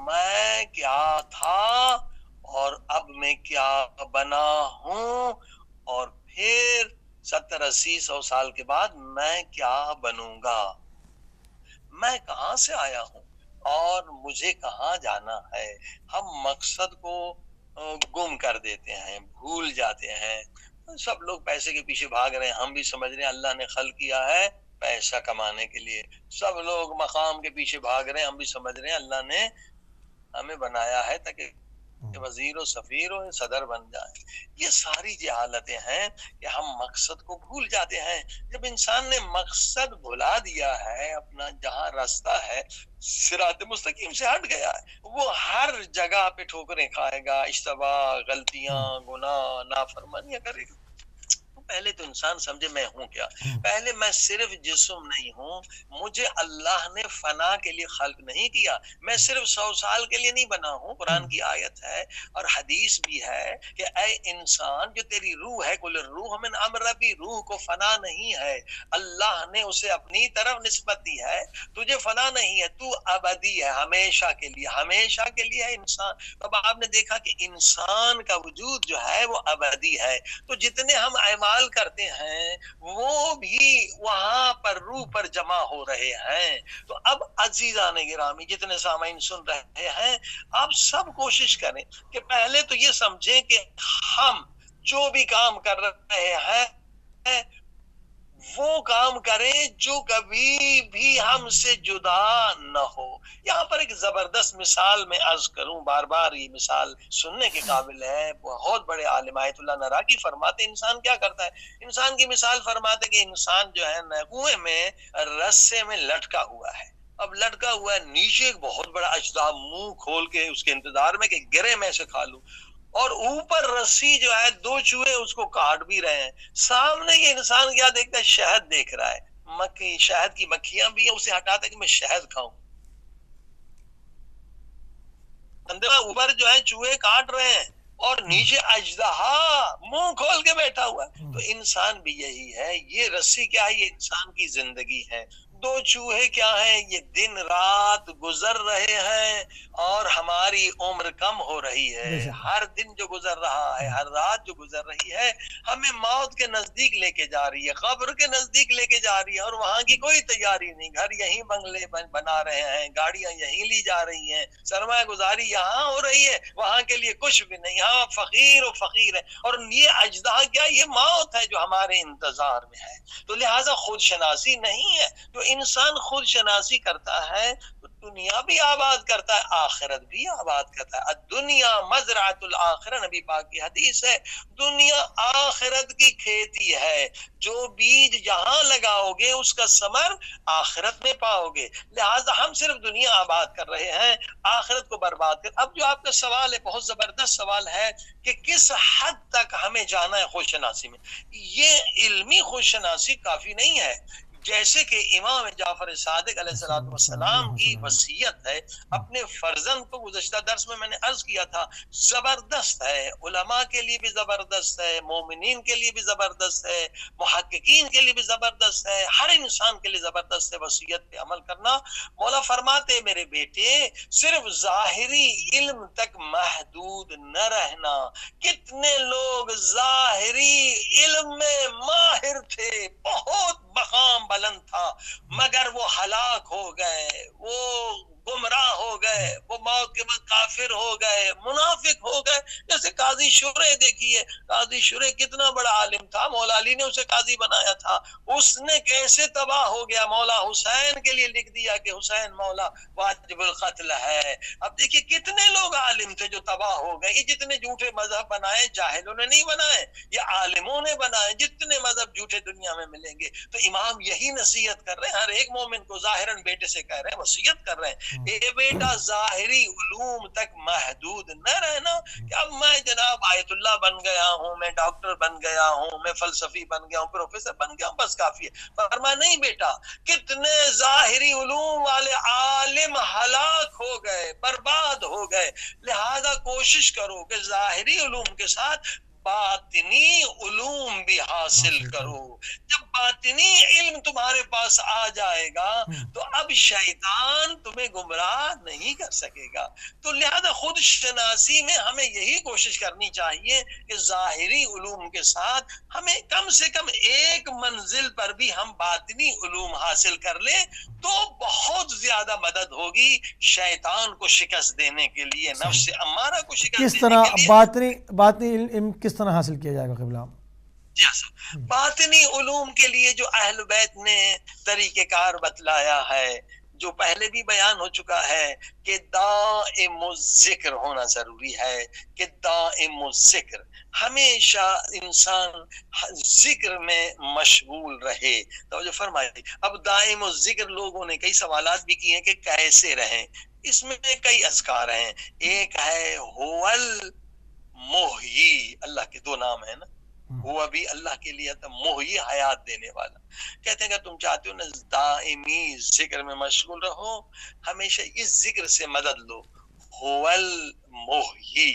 میں کیا تھا اور اب میں کیا بنا ہوں, اور پھر 70-80-100 سال کے بعد میں کیا بنوں گا, میں کہاں سے آیا ہوں اور مجھے کہاں جانا ہے. ہم مقصد کو گم کر دیتے ہیں, بھول جاتے ہیں. سب لوگ پیسے کے پیچھے بھاگ رہے ہیں, ہم بھی سمجھ رہے ہیں اللہ نے خلق کیا ہے پیسہ کمانے کے لیے. سب لوگ مقام کے پیچھے بھاگ رہے ہیں, ہم بھی سمجھ رہے ہیں اللہ نے ہمیں بنایا ہے تاکہ وزیر و سفیر و صدر بن جائیں. یہ ساری جہالتیں ہیں کہ ہم مقصد کو بھول جاتے ہیں. جب انسان نے مقصد بھلا دیا ہے, اپنا جہاں راستہ ہے صراط مستقیم سے ہٹ گیا ہے, وہ ہر جگہ پہ ٹھوکریں کھائے گا, اشتباہ, غلطیاں, گناہ, نافرمانیاں کرے گا. پہلے تو انسان سمجھے میں ہوں کیا. پہلے میں صرف جسم نہیں ہوں, مجھے اللہ نے فنا کے لیے خلق نہیں کیا. میں صرف 100 سال کے لیے نہیں بنا ہوں. قرآن کی آیت ہے اور حدیث بھی ہے کہ اے انسان, جو تیری روح ہے, کل الروح من امر ربی, روح کو فنا نہیں ہے, اللہ نے اسے اپنی طرف نسبت دی ہے. تجھے فنا نہیں ہے, تو ابدی ہے, ہمیشہ کے لیے, ہمیشہ کے لیے ہے انسان. اب آپ نے دیکھا کہ انسان کا وجود جو ہے وہ ابدی ہے. تو جتنے ہم اعمال کرتے ہیں وہ بھی وہاں پر روح پر جمع ہو رہے ہیں. تو اب عزیزان گرامی, جتنے سامعین سن رہے ہیں, آپ سب کوشش کریں کہ پہلے تو یہ سمجھیں کہ ہم جو بھی کام کر رہے ہیں وہ کام کریں جو کبھی بھی ہم سے جدا نہ ہو. یہاں پر ایک زبردست مثال میں عرض کروں, بار بار یہ مثال سننے کے قابل ہے. بہت بڑے عالم آیت اللہ نراقی فرماتے انسان کیا کرتا ہے. انسان کی مثال فرماتے کہ انسان جو ہے کنویں میں رسے میں لٹکا ہوا ہے. اب لٹکا ہوا ہے, نیچے ایک بہت بڑا اجداد منہ کھول کے اس کے انتظار میں کہ گرے میں سے کھا لوں, اور اوپر رسی جو ہے 2 چوہے اس کو کاٹ بھی رہے ہیں. سامنے یہ انسان کیا دیکھتا ہے, شہد دیکھ رہا ہے, مکھی, شہد کی مکھیاں بھی ہیں, اسے ہٹاتا ہے کہ میں شہد کھاؤں. اوپر جو ہے چوہے کاٹ رہے ہیں اور نیچے اژدہا منہ کھول کے بیٹھا ہوا ہے. تو انسان بھی یہی ہے. یہ رسی کیا ہے, یہ انسان کی زندگی ہے. دو چوہے کیا ہیں؟ یہ دن رات گزر رہے ہیں اور ہماری عمر کم ہو رہی ہے. ہر دن جو گزر رہا ہے، ہر رات جو گزر رہی ہے، ہمیں موت کے نزدیک لے کے جا رہی ہے، قبر کے نزدیک لے کے جا رہی ہے، اور وہاں کی کوئی تیاری نہیں. گھر یہیں بنگلے بنا رہے ہیں، گاڑیاں یہیں لی جا رہی ہیں، سرمایہ گزاری یہاں ہو رہی ہے، وہاں کے لیے کچھ بھی نہیں. یہاں فقیر و فقیر ہے، اور یہ اجزا کیا؟ یہ موت ہے جو ہمارے انتظار میں ہے. تو لہٰذا خود شناسی نہیں ہے. تو انسان خود شناسی کرتا ہے تو دنیا بھی آباد کرتا ہے، آخرت بھی آباد کرتا ہے. دنیا مزرعۃ الآخرہ، نبی پاک کی حدیث ہے. دنیا آخرت کی کھیتی ہے، جو بیج جہاں لگاؤ گے اس کا ثمر آخرت میں پاؤ گے. لہٰذا ہم صرف دنیا آباد کر رہے ہیں، آخرت کو برباد کر. اب جو آپ کا سوال ہے بہت زبردست سوال ہے کہ کس حد تک ہمیں جانا ہے خود شناسی میں. یہ علمی خود شناسی کافی نہیں ہے. جیسے کہ امام جعفر صادق علیہ السلام کی وصیت ہے اپنے فرزند کو، گزشتہ درس میں نے عرض کیا تھا، زبردست ہے. علماء کے لیے بھی زبردست ہے، مومنین کے لیے بھی زبردست ہے، محققین کے لیے بھی زبردست ہے، ہر انسان کے لیے زبردست ہے وصیت پہ عمل کرنا. مولا فرماتے میرے بیٹے صرف ظاہری علم تک محدود نہ رہنا. کتنے لوگ ظاہری علم میں ماہر تھے، بہت مقام بلند تھا، مگر وہ ہلاک ہو گئے، وہ گمراہ ہو گئے، وہ موت کے بعد کافر ہو گئے، منافق ہو گئے. جیسے قاضی شرح دیکھیے، قاضی شرح کتنا بڑا عالم تھا، مولا علی نے اسے قاضی بنایا تھا، اس نے کیسے تباہ ہو گیا. مولا حسین کے لیے لکھ دیا کہ حسین مولا واجب القتل ہے. اب دیکھیے کتنے لوگ عالم تھے جو تباہ ہو گئے. یہ جتنے جھوٹے مذہب بنائے جاہلوں نے نہیں بنائے، یہ عالموں نے بنائے. جتنے مذہب جھوٹے دنیا میں ملیں گے. تو امام یہی نصیحت کر رہے ہیں ہر ایک مومن کو، ظاہراً بیٹے سے کہہ رہے ہیں، وصیت کر رہے ہیں، اے بیٹا ظاہری علوم تک محدود نہ رہنا کہ اب میں جناب آیت اللہ بن گیا ہوں، میں ڈاکٹر بن گیا ہوں، میں فلسفی بن گیا ہوں، پروفیسر بن گیا ہوں، بس کافی ہے. فرمایا نہیں بیٹا، کتنے ظاہری علوم والے عالم ہلاک ہو گئے، برباد ہو گئے. لہذا کوشش کرو کہ ظاہری علوم کے ساتھ باطنی علوم بھی حاصل کرو. جب باطنی علم تمہارے پاس آ جائے گا تو اب شیطان تمہیں گمراہ نہیں کر سکے گا. تو لہذا خود شناسی میں ہمیں یہی کوشش کرنی چاہیے کہ ظاہری علوم کے ساتھ ہمیں کم سے کم ایک منزل پر بھی ہم باطنی علوم حاصل کر لیں تو بہت زیادہ مدد ہوگی شیطان کو شکست دینے کے لیے، نفس امارہ کو شکست کس دینے طرح کے لیے. باطنی علم کس طرح حاصل کیا جائے گا قبلہ؟ باطنی علوم کے لیے جو اہل بیت نے طریقہ کار بتلایا ہے، جو پہلے بھی بیان ہو چکا ہے کہ دائم الذکر ہونا ضروری ہے، کہ دائم الذکر ہمیشہ انسان ذکر میں مشغول رہے. توجہ فرمائیے. اب دائم الذکر لوگوں نے کئی سوالات بھی کیے ہیں کہ کیسے رہیں. اس میں کئی اذکار ہیں. ایک ہے ہوول محیی، اللہ کے دو نام ہیں نا، ہوا بھی اللہ کے لیے تھا، محیی حیات دینے والا. کہتے ہیں کہ تم چاہتے ہو نا دائمی ذکر میں مشغول رہو، ہمیشہ اس ذکر سے مدد لو. ہوول محیی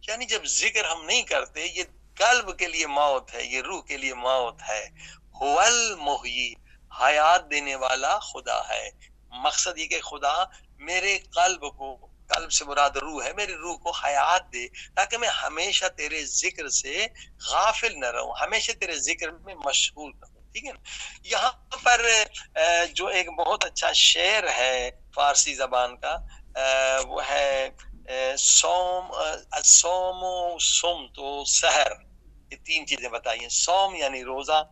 یعنی جب ذکر ہم نہیں کرتے، یہ قلب کے لیے موت ہے، یہ روح کے لیے موت ہے. ہوول محیی حیات دینے والا خدا ہے. مقصد یہ کہ خدا میرے قلب کو، قلب سے مراد روح ہے، میری روح کو حیات دے تاکہ میں ہمیشہ تیرے ذکر سے غافل نہ رہوں، ہمیشہ تیرے ذکر میں مشغول رہوں. ٹھیک ہے نا. یہاں پر جو ایک بہت اچھا شعر ہے فارسی زبان کا، وہ ہے سوم، الصوم صمت و سحر. یہ تین چیزیں بتائیے. سوم یعنی روزہ،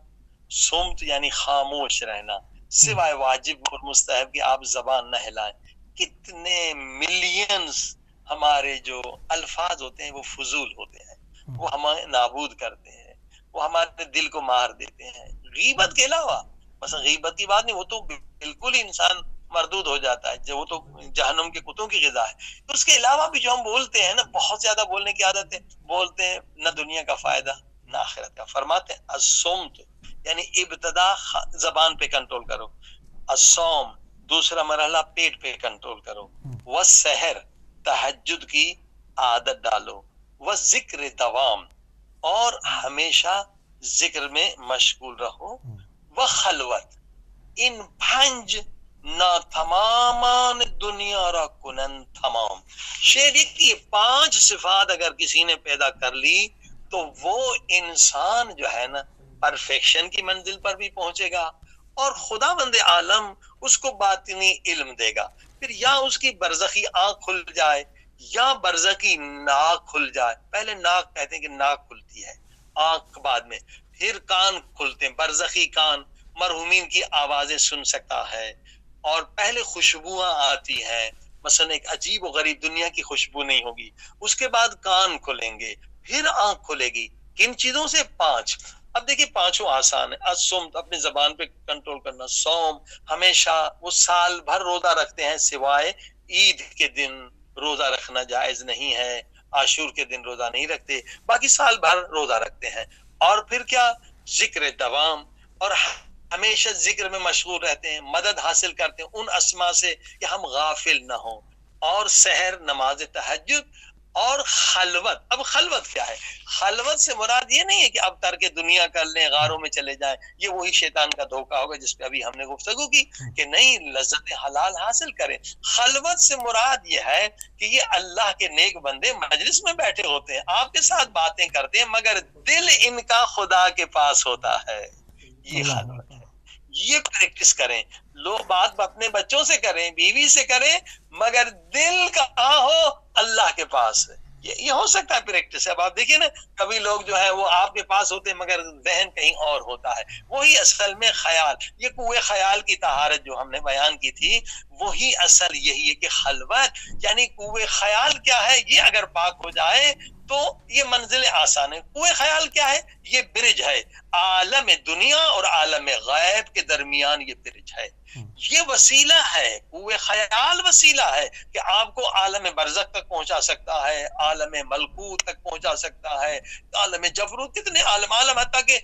صمت یعنی خاموش رہنا، سوائے واجب اور مستحب کی آپ زبان نہ ہلائیں. کتنے ملینز ہمارے جو الفاظ ہوتے ہیں وہ فضول ہوتے ہیں، وہ ہمیں نابود کرتے ہیں، وہ ہمارے دل کو مار دیتے ہیں. غیبت کے علاوہ، مثلا غیبت کی بات نہیں، وہ تو بالکل انسان مردود ہو جاتا ہے، جو وہ تو جہنم کے کتوں کی غذا ہے. اس کے علاوہ بھی جو ہم بولتے ہیں نا، بہت زیادہ بولنے کی عادت ہے، بولتے ہیں نہ دنیا کا فائدہ نہ آخرت کا. فرماتے ہیں الصمت یعنی ابتدا زبان پہ کنٹرول کرو، الصوم دوسرا مرحلہ پیٹ پہ کنٹرول کرو، والسحر تہجد کی عادت ڈالو، والذکر دوام اور ہمیشہ ذکر میں مشغول رہو، وخلوت این 5 ناتمامان دنیا را کنن تمام. شعر یہ 5 صفات اگر کسی نے پیدا کر لی تو وہ انسان جو ہے نا پرفیکشن کی منزل پر بھی پہنچے گا اور خداوند عالم اس کو باطنی علم دے گا. پھر یا اس کی برزخی آنکھ کھل جائے یا برزخی ناک کھل جائے. پہلے ناک کہتے ہیں کہ ناک کھلتی ہے، آنکھ بعد میں، پھر کان کھلتے ہیں، برزخی کان، مرحومین کی آوازیں سن سکتا ہے اور پہلے خوشبواں آتی ہیں، مثلا ایک عجیب و غریب دنیا کی خوشبو نہیں ہوگی. اس کے بعد کان کھلیں گے، پھر آنکھ کھلے گی. کن چیزوں سے؟ 5. اب دیکھیں 5 آسان ہے. الصوم، اپنی زبان پہ کنٹرول کرنا. صوم، ہمیشہ وہ سال بھر روزہ رکھتے ہیں، سوائے عید کے دن روزہ رکھنا جائز نہیں ہے، عاشور کے دن روزہ نہیں رکھتے، باقی سال بھر روزہ رکھتے ہیں. اور پھر کیا؟ ذکر دوام، اور ہمیشہ ذکر میں مشغول رہتے ہیں، مدد حاصل کرتے ہیں ان اسما سے کہ ہم غافل نہ ہوں. اور سحر، نماز تہجد، اور خلوت. اب خلوت کیا ہے؟ خلوت سے مراد یہ نہیں ہے کہ اب ترک دنیا کر لیں، غاروں میں چلے جائیں، یہ وہی شیطان کا دھوکہ ہوگا جس پہ ابھی ہم نے گفتگو کی کہ نہیں، لذت حلال حاصل کریں. خلوت سے مراد یہ ہے کہ یہ اللہ کے نیک بندے مجلس میں بیٹھے ہوتے ہیں، آپ کے ساتھ باتیں کرتے ہیں، مگر دل ان کا خدا کے پاس ہوتا ہے. یہ خلوت ہے. یہ پریکٹس کریں. لوگ بات اپنے بچوں سے کریں، بیوی سے کریں، مگر دل کہاں ہو؟ اللہ کے پاس ہے. یہ ہو سکتا ہے پریکٹس. اب آپ دیکھیں نا، کبھی لوگ جو ہے وہ آپ کے پاس ہوتے ہیں مگر ذہن کہیں اور ہوتا ہے. وہی اصل میں خیال، یہ کوئے خیال کی طہارت جو ہم نے بیان کی تھی، وہی اصل یہی ہے کہ خلوت یعنی کوئے خیال کیا ہے، یہ اگر پاک ہو جائے تو یہ منزل آسان ہے. کوئے خیال کیا ہے؟ یہ برج ہے، عالم دنیا اور عالم غیب کے درمیان یہ برج ہے، یہ وسیلہ ہے. کوئے خیال وسیلہ ہے کہ آپ کو عالم برزخ تک پہنچا سکتا ہے، عالم ملکوت تک پہنچا سکتا ہے، عالم جبروت، کتنے عالم حتیٰ کہ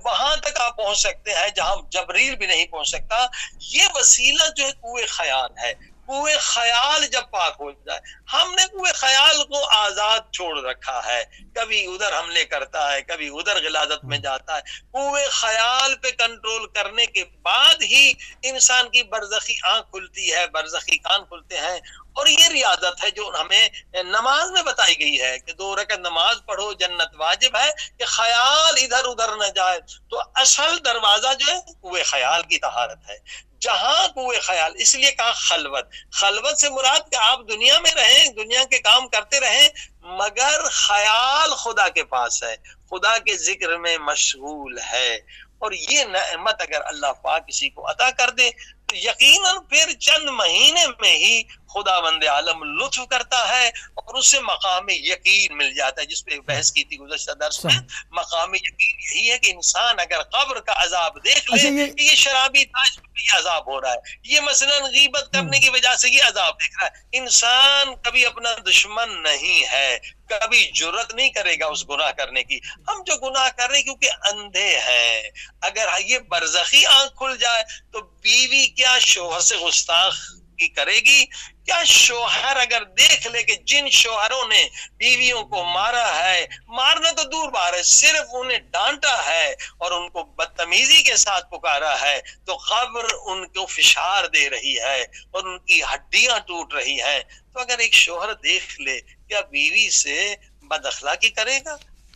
وہاں تک آپ پہنچ سکتے ہیں جہاں جبریل بھی نہیں پہنچ سکتا. یہ وسیلہ جو ہے کوئے خیال ہے. کوئے خیال جب پاک ہو جائے، ہم نے کوئے خیال کو آزاد چھوڑ رکھا ہے، کبھی ادھر حملے کرتا ہے، کبھی ادھر غلاظت میں جاتا ہے. کوئے خیال پہ کنٹرول کرنے کے بعد ہی انسان کی برزخی آنکھ کھلتی ہے، برزخی کان کھلتے ہیں. اور یہ ریاضت ہے جو ہمیں نماز میں بتائی گئی ہے کہ 2 رکعت نماز پڑھو، جنت واجب ہے، کہ خیال ادھر ادھر نہ جائے. تو اصل دروازہ جو ہے کوئے خیال کی طہارت ہے. جہاں کوئے خیال، اس لیے کہا خلوت. خلوت سے مراد کہ آپ دنیا میں رہیں، دنیا کے کام کرتے رہیں، مگر خیال خدا کے پاس ہے، خدا کے ذکر میں مشغول ہے. اور یہ نعمت اگر اللہ پاک کسی کو عطا کر دے تو یقیناً پھر چند مہینے میں ہی خدا بند عالم لطف کرتا ہے اور اس سے مقام یقین مل جاتا ہے، جس پہ بحث کی تھی گزشتہ درس میں. مقام یقین یہی ہے کہ انسان اگر قبر کا عذاب دیکھ لے کہ یہ شرابی تھا، اس پہ یہ عذاب ہو رہا ہے، یہ مثلا غیبت کرنے کی وجہ سے یہ عذاب دیکھ رہا ہے. انسان کبھی اپنا دشمن نہیں ہے، کبھی جرت نہیں کرے گا اس گناہ کرنے کی. ہم جو گناہ کر رہے ہیں کیونکہ اندھے ہیں. اگر یہ برزخی آنکھ کھل جائے تو بیوی کیا شوہر سے گستاخ کی کرے گی؟ کیا شوہر اگر دیکھ لے کہ جن شوہروں نے بیویوں کو مارا ہے، مارنا تو دور بات ہے، صرف انہیں ڈانٹا ہے اور ان کو بدتمیزی کے ساتھ پکارا ہے، تو قبر ان کو فشار دے رہی ہے اور ان کی ہڈیاں ٹوٹ رہی ہیں. تو اگر ایک شوہر دیکھ لے، کیا بیوی سے بد اخلاقی کرے گا؟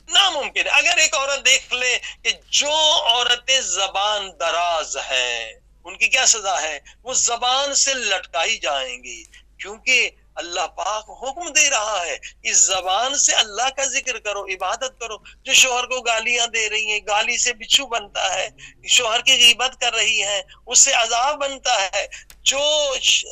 ناممکن. اگر ایک عورت دیکھ لے کہ جو عورتیں زبان دراز ہیں ان کی کیا سزا ہے؟ وہ زبان سے لٹکائی جائیں گی، کیونکہ اللہ پاک حکم دے رہا ہے اس زبان سے اللہ کا ذکر کرو، عبادت کرو. جو شوہر کو گالیاں دے رہی ہیں، گالی سے بچھو بنتا ہے، شوہر کی غیبت کر رہی ہیں، اس سے عذاب بنتا ہے. جو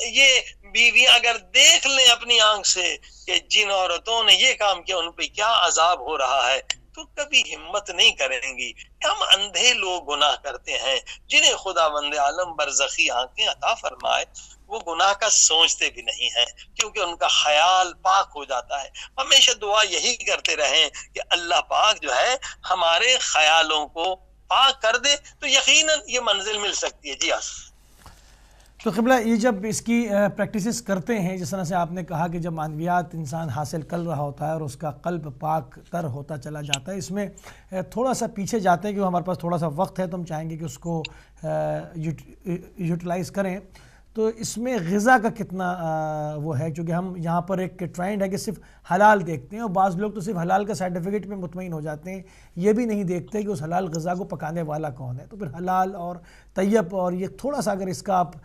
یہ بیوی اگر دیکھ لیں اپنی آنکھ سے کہ جن عورتوں نے یہ کام کیا ان پہ کیا عذاب ہو رہا ہے، تو کبھی ہمت نہیں کریں گی. ہم اندھے لوگ گناہ کرتے ہیں، جنہیں خدا بند عالم برزخی آنکھیں عطا فرمائے وہ گناہ کا سوچتے بھی نہیں ہیں، کیونکہ ان کا خیال پاک ہو جاتا ہے. ہمیشہ دعا یہی کرتے رہیں کہ اللہ پاک جو ہے ہمارے خیالوں کو پاک کر دے، تو یقیناً یہ منزل مل سکتی ہے. جی تو قبلہ یہ جب اس کی پریکٹسز کرتے ہیں، جس طرح سے آپ نے کہا کہ جب معنویات انسان حاصل کر رہا ہوتا ہے اور اس کا قلب پاک تر ہوتا چلا جاتا ہے، اس میں تھوڑا سا پیچھے جاتے ہیں کہ ہمارے پاس تھوڑا سا وقت ہے تو ہم چاہیں گے کہ اس کو یوٹیلائز کریں، تو اس میں غذا کا کتنا وہ ہے؟ کیونکہ ہم یہاں پر ایک ٹرینڈ ہے کہ صرف حلال دیکھتے ہیں، اور بعض لوگ تو صرف حلال کا سرٹیفکیٹ پہ مطمئن ہو جاتے ہیں، یہ بھی نہیں دیکھتے کہ اس حلال غذا کو پکانے والا کون ہے۔ تو پھر حلال اور طیب، اور یہ تھوڑا سا اگر اس کا آپ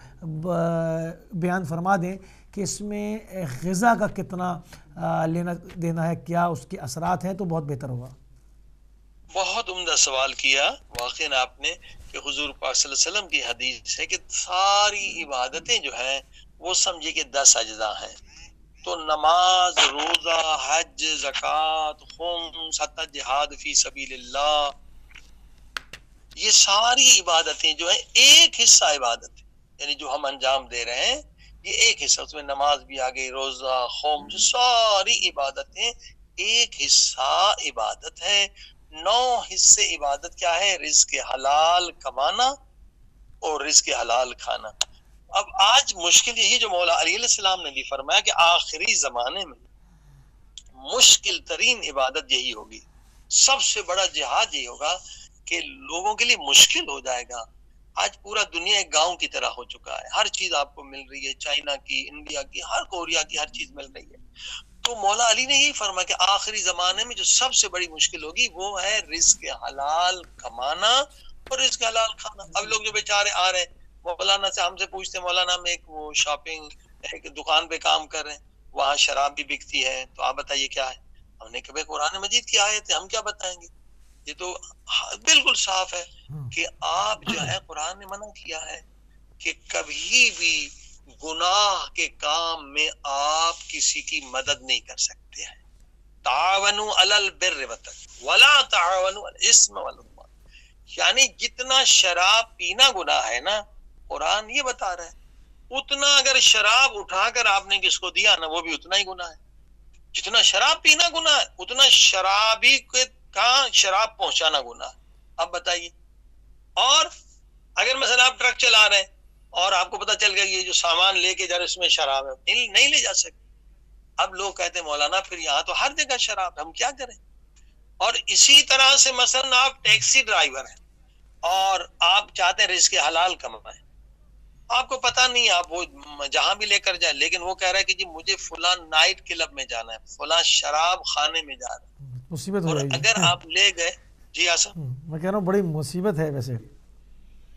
بیان فرما دیں کہ اس میں غذا کا کتنا لینا دینا ہے، کیا اس کے اثرات ہیں، تو بہت بہتر ہوگا۔ بہت عمدہ سوال کیا واقعی آپ نے، کہ حضور پاک صلی اللہ علیہ وسلم کی حدیث ہے کہ ساری عبادتیں جو ہیں وہ سمجھے کہ 10 اجزاء ہیں۔ تو نماز، روزہ، حج، زکوٰۃ، خمس، حتی جہاد فی سبیل اللہ، یہ ساری عبادتیں جو ہیں ایک حصہ عبادت ہے، یعنی جو ہم انجام دے رہے ہیں یہ ایک حصہ، اس میں نماز بھی آ گئی، روزہ، خمس، ساری عبادتیں ایک حصہ عبادت ہے۔ 9 حصے عبادت کیا ہے؟ رزق حلال کمانا اور رزق حلال کھانا۔ اب آج مشکل یہی جو مولا علی علیہ السلام نے بھی فرمایا کہ آخری زمانے میں مشکل ترین عبادت یہی ہوگی، سب سے بڑا جہاد یہی ہوگا کہ لوگوں کے لیے مشکل ہو جائے گا۔ آج پورا دنیا ایک گاؤں کی طرح ہو چکا ہے، ہر چیز آپ کو مل رہی ہے، چائنا کی، انڈیا کی، ہر کوریا کی ہر چیز مل رہی ہے۔ تو مولا علی نے یہی فرمایا کہ آخری زمانے میں جو سب سے بڑی مشکل ہوگی وہ ہے رزق حلال کمانا اور رزق حلال کھانا۔ اب لوگ جو بیچارے آ رہے ہیں مولانا سے، ہم سے پوچھتے ہیں مولانا ہم ایک وہ شاپنگ ایک دکان پہ کام کر رہے ہیں، وہاں شراب بھی بکتی ہے، تو آپ بتائیے کیا ہے؟ ہم نے کہا قرآن مجید کی آیت ہے، ہم کیا بتائیں گے؟ یہ تو بالکل صاف ہے کہ آپ جو ہے قرآن نے منع کیا ہے کہ کبھی بھی گناہ کے کام میں آپ کسی کی مدد نہیں کر سکتے ہیں۔ تعاونوا علی البر والتقوی ولا تعاونوا علی الاسم والعدوان، یعنی جتنا شراب پینا گناہ ہے نا، قرآن یہ بتا رہا ہے، اتنا اگر شراب اٹھا کر آپ نے کس کو دیا نا، وہ بھی اتنا ہی گناہ ہے۔ جتنا شراب پینا گناہ ہے، اتنا شرابی کا شراب پہنچانا گناہ ہے۔ اب بتائیے، اور اگر مثلا آپ ٹرک چلا رہے ہیں اور آپ کو پتا چل گیا یہ جو سامان لے کے جا رہے اس میں شراب ہے، نہیں لے جا سکتے۔ اب لوگ کہتے ہیں مولانا پھر یہاں تو ہر جگہ شراب ہے، ہم کیا کریں؟ اور اسی طرح سے مثلا آپ ٹیکسی ڈرائیور ہیں اور آپ چاہتے ہیں رزق حلال کمائیں، آپ کو پتا نہیں، آپ وہ جہاں بھی لے کر جائیں، لیکن وہ کہہ رہا ہے کہ جی مجھے فلاں نائٹ کلب میں جانا ہے، فلاں شراب خانے میں جا رہا ہے، مصیبت ہو اور جائے گی۔ اگر آپ لے گئے، جی آسا میں کہہ رہا ہوں بڑی مصیبت ہے ویسے۔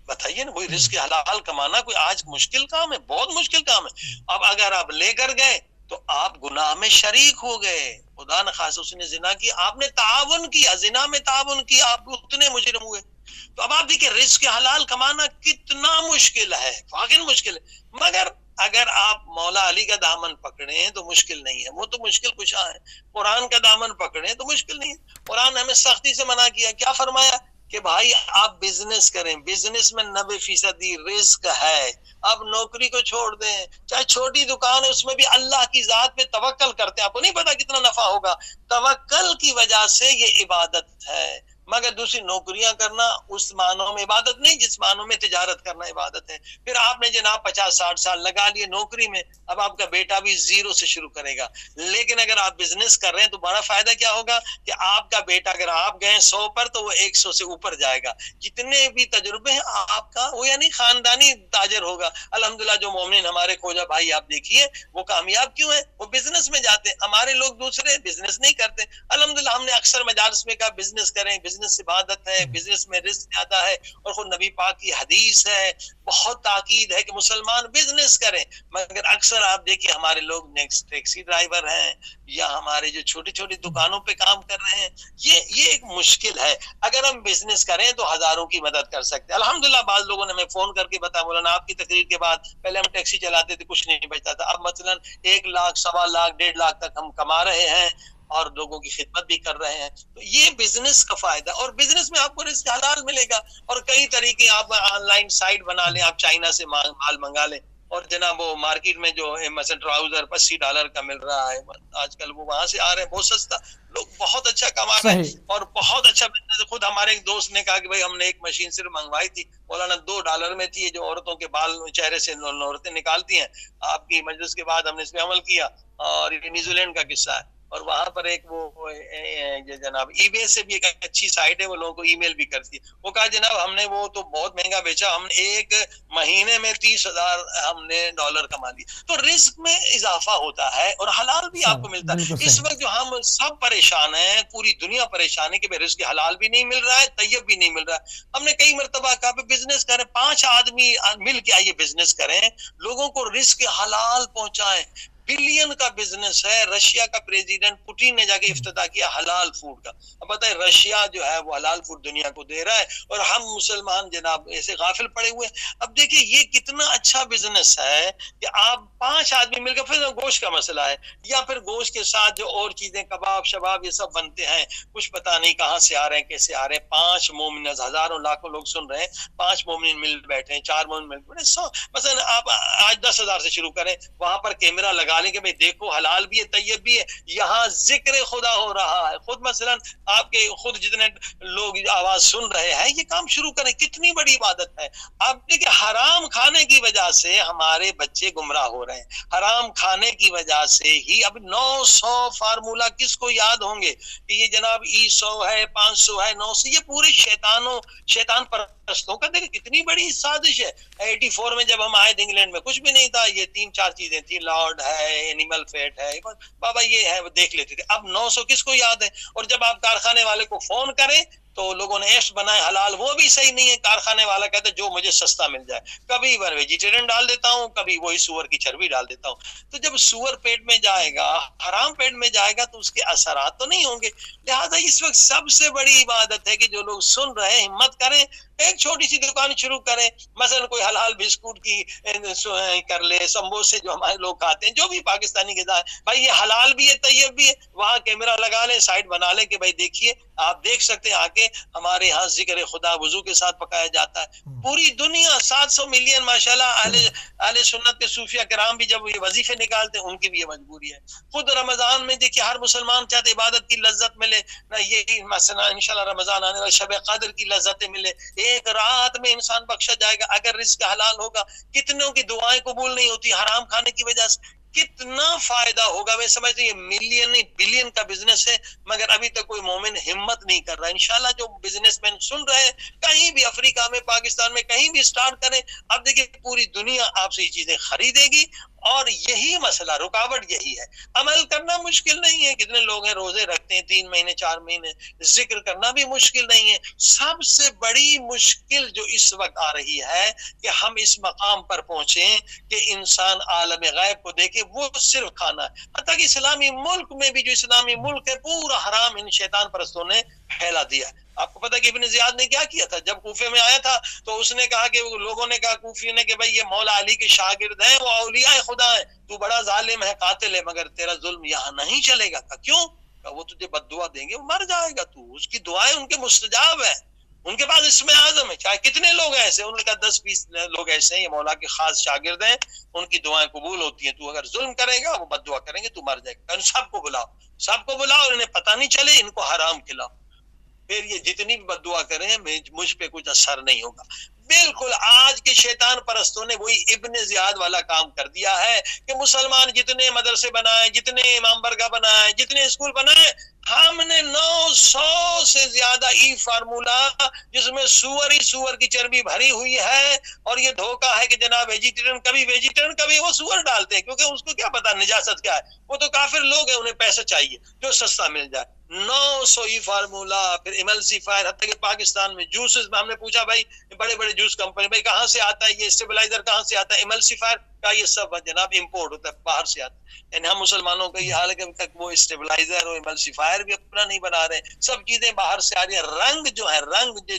بتائیے نا، وہی رزق حلال کمانا کوئی آج مشکل کام ہے، بہت مشکل کام ہے۔ اب اگر آپ لے کر گئے تو آپ گناہ میں شریک ہو گئے، خدا نخواستہ اس نے زنا کی، آپ نے تعاون کیا، زنا میں تعاون کیا، آپ اتنے مجرم ہوئے۔ تو اب آپ دیکھیں رزق حلال کمانا کتنا مشکل ہے، واقعی مشکل ہے، مگر اگر آپ مولا علی کا دامن پکڑیں تو مشکل نہیں ہے، وہ تو مشکل کشا ہے۔ قرآن کا دامن پکڑیں تو مشکل نہیں ہے۔ قرآن نے ہمیں سختی سے منع کیا، کیا فرمایا کہ بھائی آپ بزنس کریں، بزنس میں 90% رزق ہے، آپ نوکری کو چھوڑ دیں، چاہے چھوٹی دکان ہے اس میں بھی اللہ کی ذات پہ توکل کرتے ہیں، آپ کو نہیں پتا کتنا نفع ہوگا، توکل کی وجہ سے یہ عبادت ہے۔ مگر دوسری نوکریاں کرنا اس معنوں میں عبادت نہیں جس معنوں میں تجارت کرنا عبادت ہے۔ پھر آپ نے جناب 50-60 سال لگا لیے نوکری میں، اب آپ کا بیٹا بھی 0 سے شروع کرے گا، لیکن اگر آپ بزنس کر رہے ہیں تو بڑا فائدہ کیا ہوگا کہ آپ کا بیٹا اگر آپ گئے 100 پر تو وہ 100 سے اوپر جائے گا، جتنے بھی تجربے ہیں آپ کا وہ یعنی خاندانی تاجر ہوگا۔ الحمدللہ جو مومنین ہمارے کھوجا بھائی آپ دیکھیے وہ کامیاب کیوں ہیں، وہ بزنس میں جاتے ہیں، ہمارے لوگ دوسرے بزنس نہیں کرتے۔ الحمدللہ ہم نے اکثر مجالس میں کہا بزنس کریں، بزنس عبادت ہے، بزنس میں رزق زیادہ ہے، اور خود نبی پاک کی حدیث ہے، بہت تاکید ہے کہ مسلمان بزنس کریں، مگر اکثر آپ دیکھیے ہمارے لوگ نیکسٹ ٹیکسی ڈرائیور ہیں یا ہمارے جو چھوٹی چھوٹی دکانوں پہ کام کر رہے ہیں، یہ ایک مشکل ہے۔ اگر ہم بزنس کریں تو ہزاروں کی مدد کر سکتے ہیں۔ الحمدللہ بعض لوگوں نے ہمیں فون کر کے بتایا مولانا آپ کی تقریر کے بعد پہلے ہم ٹیکسی چلاتے تھے کچھ نہیں بچتا تھا، اب مثلا 1 لاکھ 1.25 لاکھ 1.5 لاکھ تک ہم کما رہے ہیں اور لوگوں کی خدمت بھی کر رہے ہیں۔ تو یہ بزنس کا فائدہ، اور بزنس میں آپ کو رزق حلال ملے گا، اور کئی طریقے، آپ آن لائن سائٹ بنا لیں، آپ چائنا سے مال منگا لیں، اور جناب وہ مارکیٹ میں جو مثلا ٹراؤزر $80 کا مل رہا ہے آج کل، وہ وہاں سے آ رہے ہیں بہت سستا، لوگ بہت اچھا کما رہے ہیں اور بہت اچھا بزنس۔ خود ہمارے ایک دوست نے کہا کہ بھائی ہم نے ایک مشین صرف منگوائی تھی مولانا $2 میں تھی، جو عورتوں کے بال چہرے سے عورتیں نکالتی ہیں، آپ کی مجلس کے بعد ہم نے اس پہ عمل کیا، اور یہ نیوزی لینڈ کا قصہ ہے۔ اور وہاں پر ایک وہ جناب ای بے سے بھی ایک اچھی سائٹ ہے، وہ لوگوں کو ای میل بھی کرتی ہے، وہ کہا جناب ہم نے وہ تو بہت مہنگا بیچا، ہم نے ایک مہینے میں $30,000 ہم نے ڈالر کما لی۔ تو رزق میں اضافہ ہوتا ہے اور حلال بھی آپ کو ملتا ہے۔ اس وقت جو ہم سب پریشان ہیں، پوری دنیا پریشان ہے کہ رزق حلال بھی نہیں مل رہا ہے، طیب بھی نہیں مل رہا ہے۔ ہم نے کئی مرتبہ کہا کہ بزنس کریں، 5 آدمی مل کے آئیے بزنس کریں، لوگوں کو رزق حلال پہنچائیں۔ بلین کا بزنس ہے، رشیا کا پریزیڈنٹ پوٹین نے جا کے افتتاح کیا حلال فوڈ کا۔ اب بتائیں رشیا جو ہے وہ حلال فوڈ دنیا کو دے رہا ہے اور ہم مسلمان جناب ایسے غافل پڑے ہوئے ہیں۔ اب دیکھیں یہ کتنا اچھا بزنس ہے کہ آپ 5 آدمی مل کے، پھر گوشت کا مسئلہ ہے، یا پھر گوشت کے ساتھ جو اور چیزیں کباب شباب یہ سب بنتے ہیں، کچھ پتہ نہیں کہاں سے آ رہے ہیں کیسے آ رہے ہیں۔ 5 مومن، ہزاروں لاکھوں لوگ سن رہے ہیں، 5 مومن مل بیٹھے ہیں، 4 مومن مل بیٹھے، 100 مثلا آپ آج 10,000 سے شروع کریں، وہاں پر کیمرہ لگا لیں کہ بھائی دیکھو حلال بھی ہے طیب بھی ہے، یہاں ذکر خدا ہو رہا ہے، خود مثلا آپ کے خود جتنے لوگ آواز سن رہے ہیں یہ کام شروع کریں، کتنی بڑی عبادت ہے۔ آپ دیکھیں حرام کھانے کی وجہ سے ہمارے بچے گمراہ ہو رہے ہیں، حرام کھانے کی وجہ سے ہی اب 900 فارمولا کس کو یاد ہوں گے کہ یہ جناب 100 ہے، 500 ہے، 900، یہ پورے شیطان پرستوں کا دیکھیں کتنی بڑی سازش ہے۔ 84 میں جب ہم آئے تھے انگلینڈ میں کچھ بھی نہیں تھا، یہ 3-4 چیزیں تھیں، لارڈ ہے، اینیمل فیٹ ہے، بابا یہ ہے وہ دیکھ لیتے تھے۔ اب 900 کس کو یاد ہے؟ اور جب آپ کارخانے والے کو فون کریں تو لوگوں نے ایپس بنائے حلال، وہ بھی صحیح نہیں ہے۔ کارخانے والا کہتا ہے جو مجھے سستا مل جائے، کبھی میں ویجیٹیرین ڈال دیتا ہوں، کبھی وہی سور کی چربی ڈال دیتا ہوں۔ تو جب سور پیٹ میں جائے گا، حرام پیٹ میں جائے گا، تو اس کے اثرات تو نہیں ہوں گے۔ لہذا اس وقت سب سے بڑی عبادت ہے کہ جو لوگ سن رہے ہیں ہمت کریں، ایک چھوٹی سی دکان شروع کریں، مثلا کوئی حلال بسکٹ کی کر لے، سمبوسے جو ہمارے لوگ کھاتے ہیں، جو بھی پاکستانی غذا ہے، بھائی یہ حلال بھی ہے طیب بھی ہے، وہاں کیمرہ لگا لیں، سائٹ بنا لیں کہ بھائی دیکھیے، آپ دیکھ سکتے ہیں آ کے ہمارے ہاں ذکر خدا وضو کے ساتھ پکایا جاتا ہے۔ پوری دنیا 700 ملین ماشاءاللہ اہل سنت کے صوفیہ کرام بھی جب یہ وظیفے نکالتے ہیں، ان کی بھی یہ مجبوری ہے۔ خود رمضان میں دیکھیے ہر مسلمان چاہتے عبادت کی لذت ملے، نہ یہ مثلا انشاءاللہ رمضان آنے والا شب قدر کی لذتیں ملے، ایک رات میں انسان بخشا جائے گا اگر رزق حلال ہوگا۔ کتنوں کی دعائیں قبول نہیں ہوتی حرام کھانے کی وجہ سے، کتنا فائدہ ہوگا۔ میں سمجھتا ہوں یہ ملین نہیں بلین کا بزنس ہے، مگر ابھی تک کوئی مومن ہمت نہیں کر رہا۔ انشاءاللہ جو بزنس مین سن رہے ہیں کہیں بھی افریقہ میں، پاکستان میں، کہیں بھی سٹارٹ کریں، اب دیکھیں پوری دنیا آپ سے یہ چیزیں خریدے گی، اور یہی مسئلہ رکاوٹ یہی ہے۔ عمل کرنا مشکل نہیں ہے، کتنے لوگ ہیں روزے رکھتے ہیں 3 مہینے 4 مہینے، ذکر کرنا بھی مشکل نہیں ہے۔ سب سے بڑی مشکل جو اس وقت آ رہی ہے کہ ہم اس مقام پر پہنچیں کہ انسان عالم غیب کو دیکھے، وہ صرف کھانا ہے۔ حتیٰ کہ اسلامی ملک میں بھی جو اسلامی ملک ہے پورا حرام ان شیطان پرستوں نے پھیلا دیا ہے۔ آپ کو پتہ کہ ابن زیاد نے کیا کیا تھا جب کوفے میں آیا تھا؟ تو اس نے کہا کہ لوگوں نے کہا کوفی نے کہ بھائی یہ مولا علی کے شاگرد ہیں، وہ اولیاء خدا ہیں، تو بڑا ظالم ہے، قاتل ہے، مگر تیرا ظلم یہاں نہیں چلے گا۔ کیوں؟ وہ تجھے بد دعا دیں گے، وہ مر جائے گا، تو اس کی دعائیں ان کے مستجاب ہیں، ان کے پاس اسم اعظم ہے۔ چاہے کتنے لوگ ایسے، انہوں نے کہا 10-20 لوگ ایسے ہیں، یہ مولا کے خاص شاگرد ہیں، ان کی دعائیں قبول ہوتی ہیں، تو اگر ظلم کرے گا وہ بد دعا کریں گے، تو مر جائے گا۔ سب کو بلاؤ، انہیں پتہ نہیں چلے، ان کو حرام کھلاؤ، پھر یہ جتنی بھی بد دعا کریں مجھ پہ کچھ اثر نہیں ہوگا۔ بالکل آج کے شیطان پرستوں نے وہی ابن زیاد والا کام کر دیا ہے کہ مسلمان جتنے مدرسے بنائے، جتنے امام برگاہ بنائے، جتنے اسکول بنائے، ہم نے 900 سے زیادہ فارمولا جس میں سور کی چربی بھری ہوئی ہے، اور یہ دھوکہ ہے کہ جناب ویجیٹیرین کبھی وہ سور ڈالتے ہیں، کیونکہ اس کو کیا پتا نجاست کیا ہے، وہ تو کافر لوگ ہیں، انہیں پیسہ چاہیے جو سستا مل جائے۔ 900 فارمولا، پھر ایملسیفائر، حتیٰ کہ پاکستان میں جوسز میں ہم نے پوچھا بھائی بڑے بڑے جوس کمپنی بھائی کہاں سے آتا ہے یہ اسٹیبلائزر، کہاں سے آتا ہے ایملسیفائر کا، یہ سب جناب امپورٹ ہوتا ہے، باہر سے آتا ہے۔ یعنی ہم مسلمانوں کا یہ حال ہے کہ ابھی تک وہ اسٹیبلائزر اور ایملسیفائر بھی اپنا نہیں بنا رہے، سب چیزیں باہر سے آ رہی ہیں۔ رنگ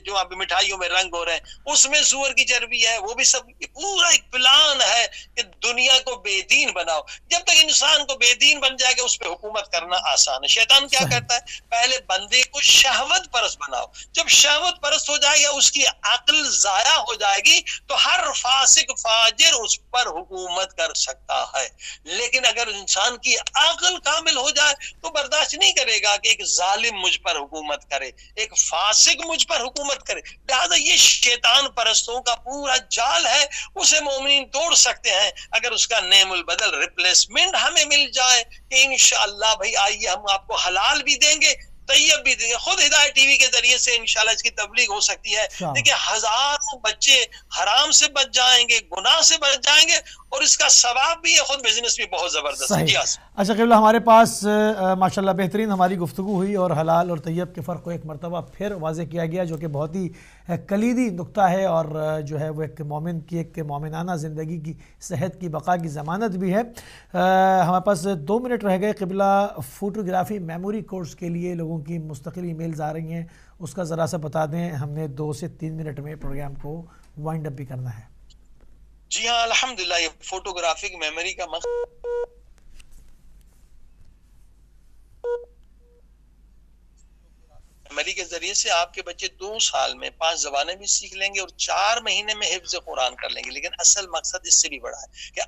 جو اب مٹھائیوں میں رنگ ہو رہے ہیں اس میں سور کی چربی ہے، وہ بھی سب پورا ایک پلان ہے کہ دنیا کو بے دین بناؤ۔ جب تک انسان کو بے دین بن جائے گا اس پہ حکومت کرنا آسان ہے۔ شیطان کیا کرتا ہے؟ پہلے بندے کو شہوت پرست بناؤ، جب شہوت پرست ہو جائے گا، اس کی عقل ضائع ہو جائے گی، تو ہر فاسق فاجر اس پر حکومت حکومت کر سکتا ہے. لیکن اگر انسان کی عقل کامل ہو جائے تو برداشت نہیں کرے گا کہ ایک ظالم مجھ پر حکومت کرے, ایک فاسق مجھ پر حکومت کرے. لہٰذا یہ شیطان پرستوں کا پورا جال ہے, اسے مومنین توڑ سکتے ہیں اگر اس کا نیم البدل ریپلیسمنٹ ہمیں مل جائے کہ انشاءاللہ بھائی آئیے ہم آپ کو حلال بھی دیں گے طیب بھی دیں گے. خود ہدایت ٹی وی کے ذریعے سے انشاءاللہ اس کی تبلیغ ہو سکتی ہے. دیکھیں ہزاروں بچے حرام سے بچ جائیں گے, گناہ سے بچ جائیں گے, اور اس کا ثواب بھی ہے, خود بزنس بھی بہت زبردست ہے. اچھا قبلہ, ہمارے پاس ماشاءاللہ بہترین ہماری گفتگو ہوئی اور حلال اور طیب کے فرق کو ایک مرتبہ پھر واضح کیا گیا, جو کہ بہت ہی کلیدی نقطہ ہے اور جو ہے وہ ایک مومن کی ایک مومنانہ زندگی کی صحت کی بقا کی ضمانت بھی ہے. ہمارے پاس 2 منٹ رہ گئے. قبلہ فوٹوگرافی میموری کورس کے لیے لوگوں کی مستقل ای میلز آ رہی ہیں, اس کا ذرا سا بتا دیں. ہم نے 2 سے 3 منٹ میں پروگرام کو وائنڈ اپ بھی کرنا ہے. جی ہاں الحمدللہ, یہ فوٹوگرافک میموری کا میموری کے ذریعے سے آپ کے بچے 2 سال میں 5 زبانیں بھی سیکھ لیں گے اور 4 مہینے میں حفظ قرآن کر لیں گے. لیکن اصل مقصد اس سے بھی بڑا ہے کہ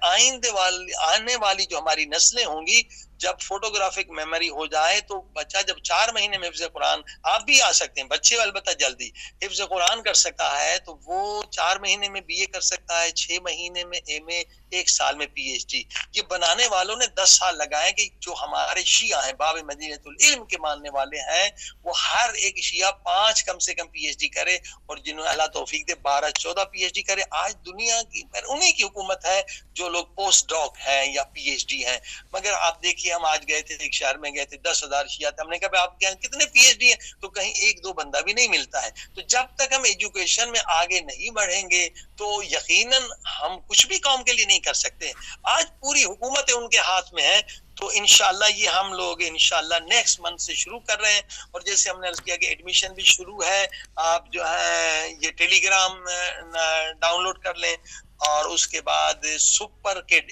آنے والی جو ہماری نسلیں ہوں گی, جب فوٹوگرافک میموری ہو جائے تو بچہ جب 4 مہینے میں حفظ قرآن, آپ بھی آ سکتے ہیں بچے البتہ جلدی حفظ قرآن کر سکتا ہے, تو وہ 4 مہینے میں BA کر سکتا ہے, 6 مہینے میں MA, 1 سال میں PhD. یہ بنانے والوں نے 10 سال لگائے کہ جو ہمارے شیعہ ہیں, باب مدینۃ العلم کے ماننے والے ہیں, وہ ہر ایک شیعہ 5 کم سے کم PhD کرے, اور جنہوں نے اللہ توفیق دے 12-14 PhD کرے. آج دنیا کی انہی کی حکومت ہے جو لوگ پوسٹ ڈاک ہیں یا PhD ہیں. مگر آپ دیکھیے ہم آج گئے تھے ایک شہر میں گئے تھے, 10,000 شیعہ تھے. ہم نے کہا آپ کتنے PhD ہیں, تو کہیں 1-2 بندہ بھی نہیں ملتا ہے. تو جب تک ہم ایجوکیشن میں آگے نہیں بڑھیں گے تو یقیناً ہم کچھ بھی قوم کے لیے نہیں کر سکتے. آج پوری حکومت ان کے ہاتھ میں ہے, تو انشاءاللہ یہ ہم لوگ انشاءاللہ نیکسٹ منتھ سے شروع کر رہے ہیں. اور جیسے ہم نے عرض کیا کہ ایڈمیشن بھی شروع ہے, آپ جو ہے یہ ٹیلی گرام ڈاؤن لوڈ کر لیں, اور اس کے بعد سپر کڈ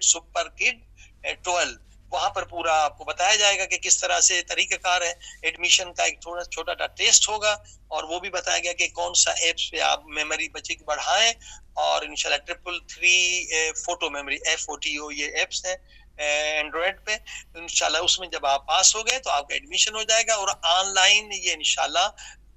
@superkid12, وہاں پر پورا آپ کو بتایا جائے گا کہ کس طرح سے طریقہ کار ہے. ایڈمیشن کا ایک تھوڑا چھوٹا سا ٹیسٹ ہوگا, اور وہ بھی بتایا گیا کہ کون سا ایپس پہ آپ میموری بچے کی بڑھائیں, اور انشاءاللہ 333 فوٹو میموری FOTO یہ ایپس ہے اینڈرائڈ پہ. انشاءاللہ اس میں جب آپ پاس ہو گئے تو آپ کا ایڈمیشن ہو جائے گا. اور آن لائن یہ انشاءاللہ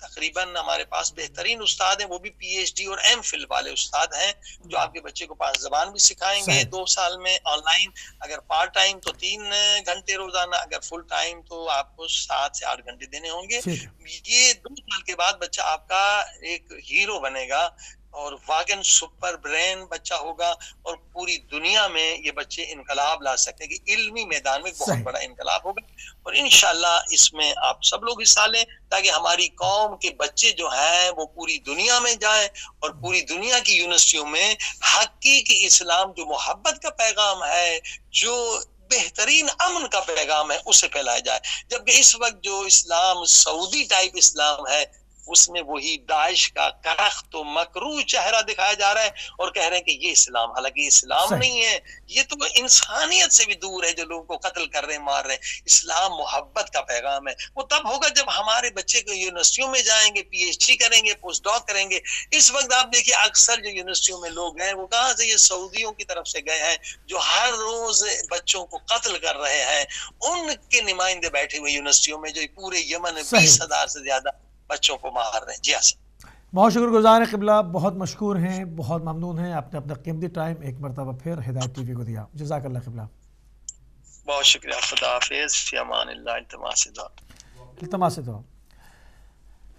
تقریباً ہمارے پاس بہترین استاد ہیں, وہ بھی PhD اور MPhil والے استاد ہیں, جو آپ کے بچے کو 5 زبان بھی سکھائیں گے 2 سال میں آن لائن. اگر پارٹ ٹائم تو 3 گھنٹے روزانہ, اگر فل ٹائم تو آپ کو 7 سے 8 گھنٹے دینے ہوں گے. یہ 2 سال کے بعد بچہ آپ کا ایک ہیرو بنے گا, اور واقعاً سپر برین بچہ ہوگا, اور پوری دنیا میں یہ بچے انقلاب لا سکتے ہیں کہ علمی میدان میں بہت بڑا انقلاب ہوگا. اور انشاءاللہ اس میں آپ سب لوگ حصہ لیں, تاکہ ہماری قوم کے بچے جو ہیں وہ پوری دنیا میں جائیں, اور پوری دنیا کی یونیورسٹیوں میں حقیقی اسلام جو محبت کا پیغام ہے, جو بہترین امن کا پیغام ہے, اسے پھیلایا جائے. جبکہ اس وقت جو اسلام سعودی ٹائپ اسلام ہے, اس میں وہی داعش کا کرخت و مکروہ چہرہ دکھایا جا رہا ہے, اور کہہ رہے ہیں کہ یہ اسلام, حالانکہ اسلام نہیں ہے, یہ تو انسانیت سے بھی دور ہے جو لوگوں کو قتل کر رہے ہیں, مار رہے ہیں. اسلام محبت کا پیغام ہے. وہ تب ہوگا جب ہمارے بچے کو یونیورسٹیوں میں جائیں گے, PhD کریں گے, پوسٹ ڈاک کریں گے. اس وقت آپ دیکھیے اکثر جو یونیورسٹیوں میں لوگ ہیں وہ کہاں سے, یہ سعودیوں کی طرف سے گئے ہیں, جو ہر روز بچوں کو قتل کر رہے ہیں. ان کے نمائندے بیٹھے ہوئے یونیورسٹیوں میں, جو پورے یمن میں 20,000 سے زیادہ بچوں کو مار رہے ہیں. جی ہاں, بہت شکر گزار ہیں قبلہ, بہت مشکور ہیں, بہت ممنون ہیں, آپ نے اپنا قیمتی ٹائم ایک مرتبہ پھر ہدایت ٹی وی کو دیا. جزاک اللہ قبلہ. بہت شکریہ. خدا حافظ. فی امان اللہ. التماس دعا.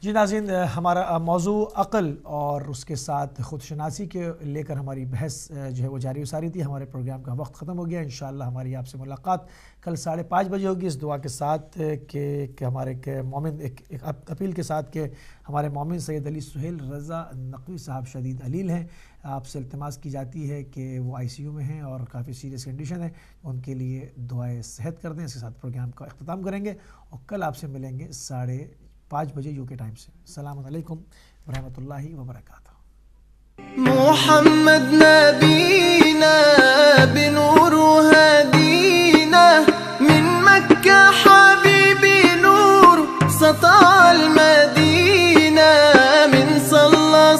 جی ناظرین, ہمارا موضوع عقل اور اس کے ساتھ خود شناسی کے لے کر ہماری بحث جو ہے وہ جاری و ساری تھی. ہمارے پروگرام کا وقت ختم ہو گیا. انشاءاللہ ہماری آپ سے ملاقات کل 5:30 بجے ہوگی, اس دعا کے ساتھ کہ ہمارے مومن ایک اپیل کے ساتھ کہ ہمارے مومن سید علی سہیل رضا نقوی صاحب شدید علیل ہیں. آپ سے التماس کی جاتی ہے کہ وہ ICU میں ہیں اور کافی سیریس کنڈیشن ہے, ان کے لیے دعائے صحت کر دیں. اس کے ساتھ پروگرام کا اختتام کریں گے, اور کل آپ سے ملیں گے 5:30 بجے UK ٹائم سے. السلام علیکم ورحمۃ اللہ وبرکاتہ. محمد نبينا بنور هدينا من مكة حبيبي نور سطع المدينة من صلى